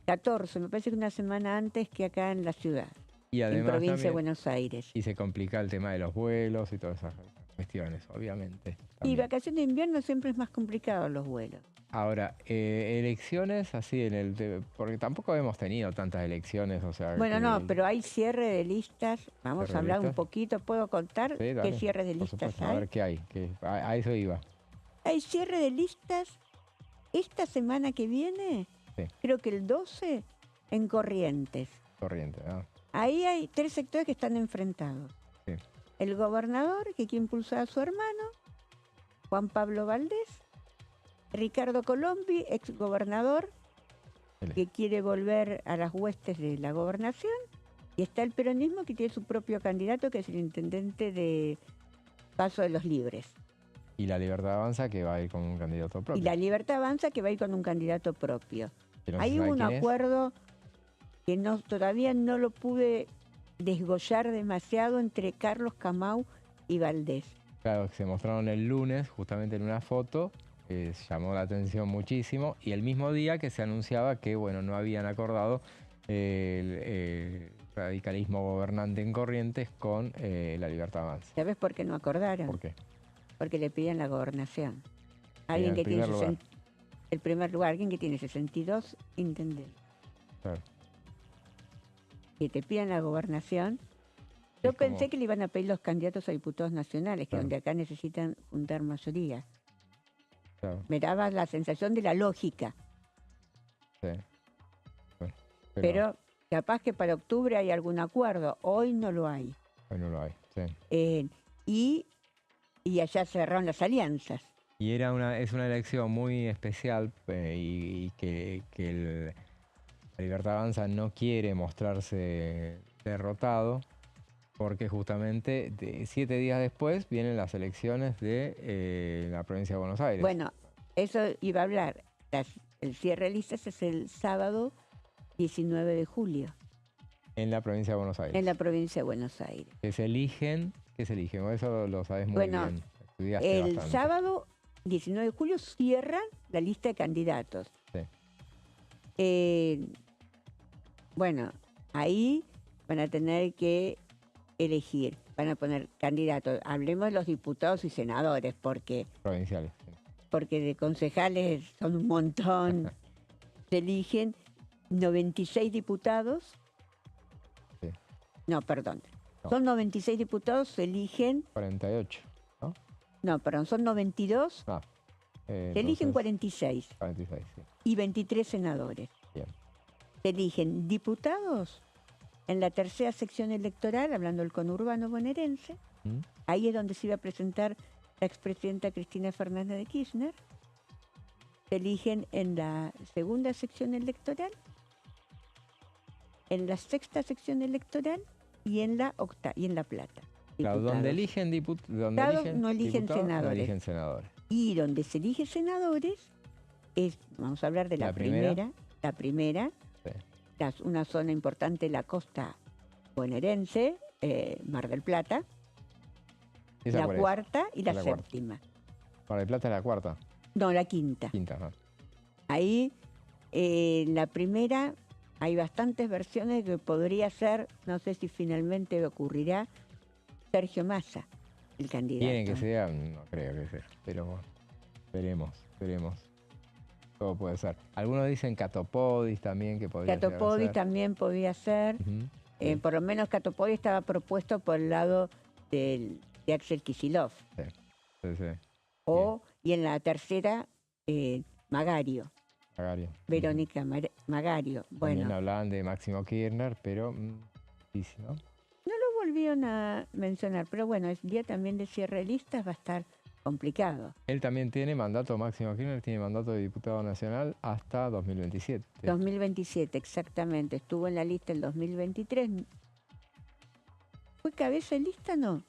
14, me parece que una semana antes que acá en la ciudad, y además, en provincia de también, Buenos Aires. Y se complica el tema de los vuelos y todas esas cuestiones, obviamente. Y vacaciones de invierno siempre es más complicado los vuelos. Ahora, elecciones así porque tampoco hemos tenido tantas elecciones, o sea... Bueno, no, pero hay cierre de listas. Vamos a hablar un poquito. ¿Puedo contar qué cierre de listas hay? A ver qué hay. A eso iba. Hay cierre de listas esta semana que viene, creo que el 12, en Corrientes. Corrientes, ¿no? Ahí hay 3 sectores que están enfrentados. Sí. El gobernador, que quiere impulsar a su hermano, Juan Pablo Valdés, Ricardo Colombi, exgobernador, que quiere volver a las huestes de la gobernación, y está el peronismo, que tiene su propio candidato, que es el intendente de Paso de los Libres. Y la Libertad Avanza, que va a ir con un candidato propio. Y la Libertad Avanza, que va a ir con un candidato propio. Hay un acuerdo que todavía no lo pude desgollar demasiado entre Carlos Camau y Valdés. Claro, que se mostraron el lunes, justamente en una foto, llamó la atención muchísimo, y el mismo día que se anunciaba que, bueno, no habían acordado el radicalismo gobernante en Corrientes con la Libertad Avanza. ¿Sabes por qué no acordaron? ¿Por qué? Porque le piden la gobernación. Alguien que tiene el primer lugar, alguien que tiene 62 intendentes. Claro. Que te piden la gobernación. Yo pensé que le iban a pedir los candidatos a diputados nacionales, que donde acá necesitan juntar mayoría. Claro. Me daba la sensación de la lógica. Sí. Bueno, pero capaz que para octubre hay algún acuerdo. Hoy no lo hay. Hoy no lo hay, sí. Y allá cerraron las alianzas. Y es una elección muy especial y que la Libertad Avanza no quiere mostrarse derrotado, porque justamente 7 días después vienen las elecciones de la provincia de Buenos Aires. Bueno, eso iba a hablar. El cierre de listas es el sábado 19 de julio. En la provincia de Buenos Aires. En la provincia de Buenos Aires. ¿Qué se eligen? Eso lo sabes muy bien. Estudiaste el bastante. Sábado 19 de julio cierran la lista de candidatos. Sí. Bueno, ahí van a tener que elegir, van a poner candidatos. Hablemos de los diputados y senadores, porque... Provinciales. Sí. Porque de concejales son un montón. Se eligen 96 diputados. Sí. No, perdón. No. Son 96 diputados, se eligen... 48, ¿no? No, perdón, son 92. Se eligen 46. 46, sí. Y 23 senadores. Bien. Se eligen diputados en la tercera sección electoral, hablando del conurbano bonaerense. Ahí es donde se iba a presentar la expresidenta Cristina Fernández de Kirchner. Se eligen en la segunda sección electoral, en la sexta sección electoral y en la Plata. Claro, donde eligen diputados, no eligen senadores. No eligen senadores. Y donde se eligen senadores es, vamos a hablar de la primera. Sí. Una zona importante, la costa bonaerense, Mar del Plata, la cuarta y la séptima. Mar del Plata es la cuarta. No, la quinta. Quinta, ¿no? Ahí, la primera, hay bastantes versiones que podría ser, no sé si finalmente ocurrirá, Sergio Massa, el candidato. Tiene que ser, no creo que sea, pero bueno, veremos. Todo puede ser. Algunos dicen Catopodis también, que podría ser. Catopodis también podía ser. Sí. Por lo menos Catopodis estaba propuesto por el lado de Axel Kicillof. Sí. Y en la tercera, Magario. Verónica Magario. Bueno. También hablaban de Máximo Kirchner, pero difícil, ¿no? No lo volvieron a mencionar, pero bueno, el día también de cierre de listas va a estar complicado. Él también tiene mandato, Máximo Kirchner tiene mandato de diputado nacional hasta 2027. 2027, exactamente. Estuvo en la lista el 2023. ¿Fue cabeza de lista? No.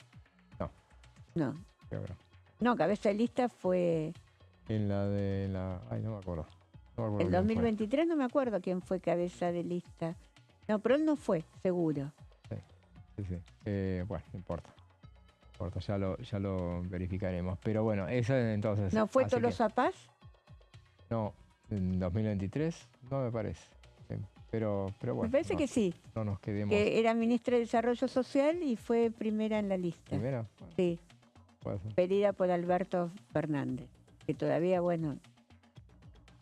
No, cabeza de lista fue... En la de la... Ay, no me acuerdo. El 2023 no me acuerdo quién fue cabeza de lista. No, pero él no fue, seguro. Sí. Bueno, no importa. Ya lo verificaremos. Pero bueno, eso entonces... ¿No fue Tolosa Paz? No, en 2023 no me parece. Pero bueno. Me parece que sí. No nos quedemos... Que era ministra de Desarrollo Social y fue primera en la lista. ¿Primera? Bueno, sí. Pedida por Alberto Fernández. Que todavía, bueno...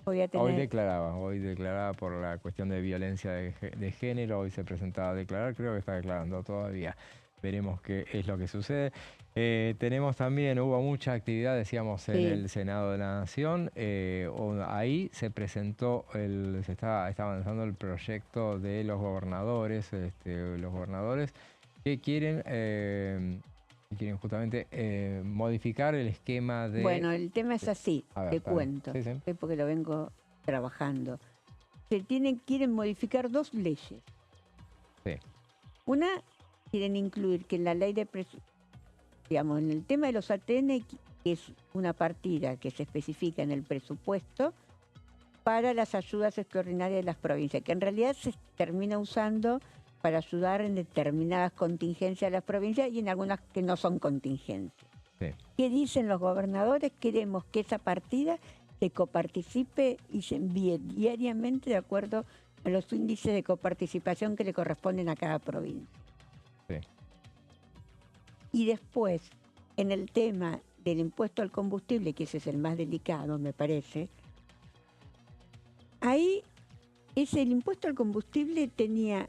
Hoy declaraba por la cuestión de violencia de género, hoy se presentaba a declarar, creo que está declarando todavía. Veremos qué es lo que sucede. Tenemos también, hubo mucha actividad, decíamos, en el Senado de la Nación. Ahí se presentó, está avanzando el proyecto de los gobernadores, que quieren justamente modificar el esquema de... Bueno, el tema es así, te cuento, porque lo vengo trabajando. Quieren modificar dos leyes. Sí. Una, quieren incluir que en la ley de digamos, en el tema de los ATN, que es una partida que se especifica en el presupuesto para las ayudas extraordinarias de las provincias, que en realidad se termina usando para ayudar en determinadas contingencias de las provincias y en algunas que no son contingencias. Sí. ¿Qué dicen los gobernadores? Queremos que esa partida se coparticipe y se envíe diariamente de acuerdo a los índices de coparticipación que le corresponden a cada provincia. Sí. Y después, en el tema del impuesto al combustible, que ese es el más delicado, me parece, ahí el impuesto al combustible tenía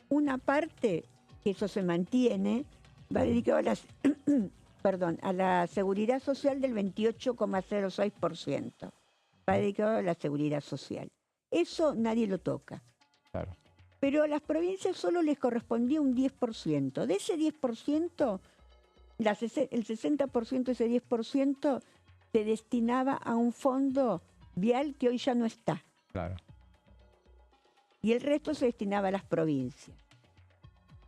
una parte, que eso se mantiene, va dedicado a la seguridad social del 28,06%. Va dedicado a la seguridad social. Eso nadie lo toca. Claro. Pero a las provincias solo les correspondía un 10%. De ese 10%, el 60% de ese 10% se destinaba a un fondo vial que hoy ya no está. Claro. Y el resto se destinaba a las provincias.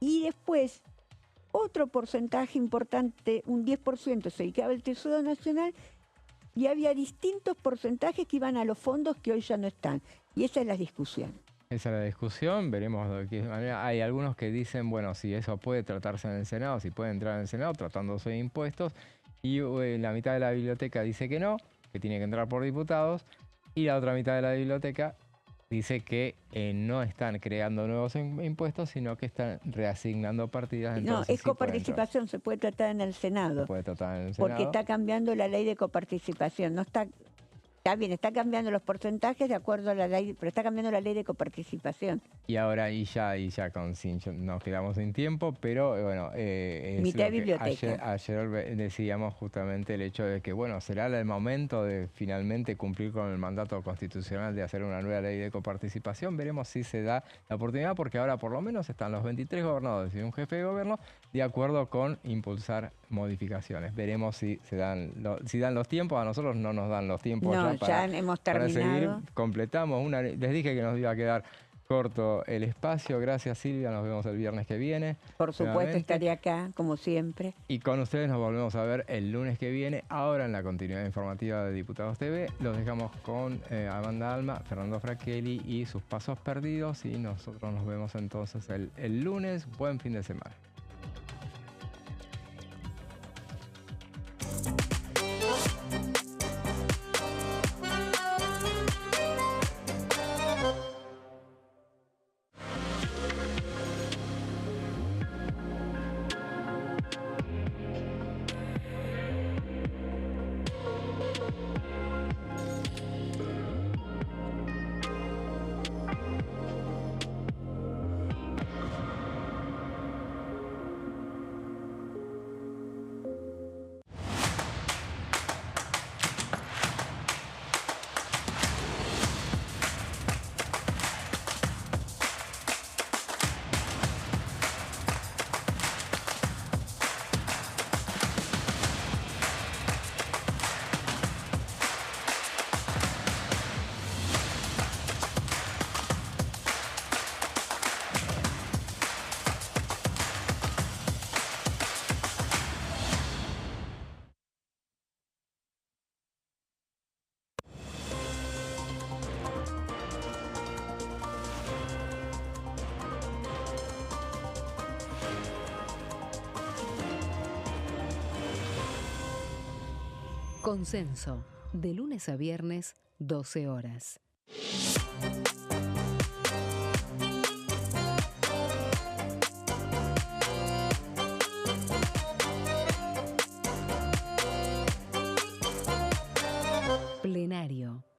Y después, otro porcentaje importante, un 10%, se dedicaba al Tesoro Nacional y había distintos porcentajes que iban a los fondos que hoy ya no están. Y esa es la discusión. Esa es la discusión, veremos de qué manera. Hay algunos que dicen, bueno, si eso puede tratarse en el Senado, si puede entrar en el Senado tratándose de impuestos, y la mitad de la biblioteca dice que no, que tiene que entrar por diputados, y la otra mitad de la biblioteca dice que no están creando nuevos impuestos, sino que están reasignando partidas. No, es coparticipación, se puede tratar en el Senado. Se puede tratar en el Senado. Porque está cambiando la ley de coparticipación. No está bien, está cambiando los porcentajes de acuerdo a la ley, pero está cambiando la ley de coparticipación. Y ahora ya nos quedamos sin tiempo, pero bueno, mitad de biblioteca. Ayer decíamos justamente el hecho de que, bueno, será el momento de finalmente cumplir con el mandato constitucional de hacer una nueva ley de coparticipación. Veremos si se da la oportunidad, porque ahora por lo menos están los 23 gobernadores y un jefe de gobierno de acuerdo con impulsar modificaciones. Veremos si dan los tiempos. A nosotros no nos dan los tiempos. No, ya hemos terminado. Para seguir, completamos les dije que nos iba a quedar corto el espacio. Gracias, Silvia. Nos vemos el viernes que viene. Por supuesto, nuevamente. estaré acá, como siempre. Y con ustedes nos volvemos a ver el lunes que viene. Ahora en la continuidad informativa de Diputados TV. Los dejamos con Amanda Alma, Fernando Fracchelli y sus pasos perdidos. Y nosotros nos vemos entonces el lunes. Buen fin de semana. Consenso, de lunes a viernes, 12 horas.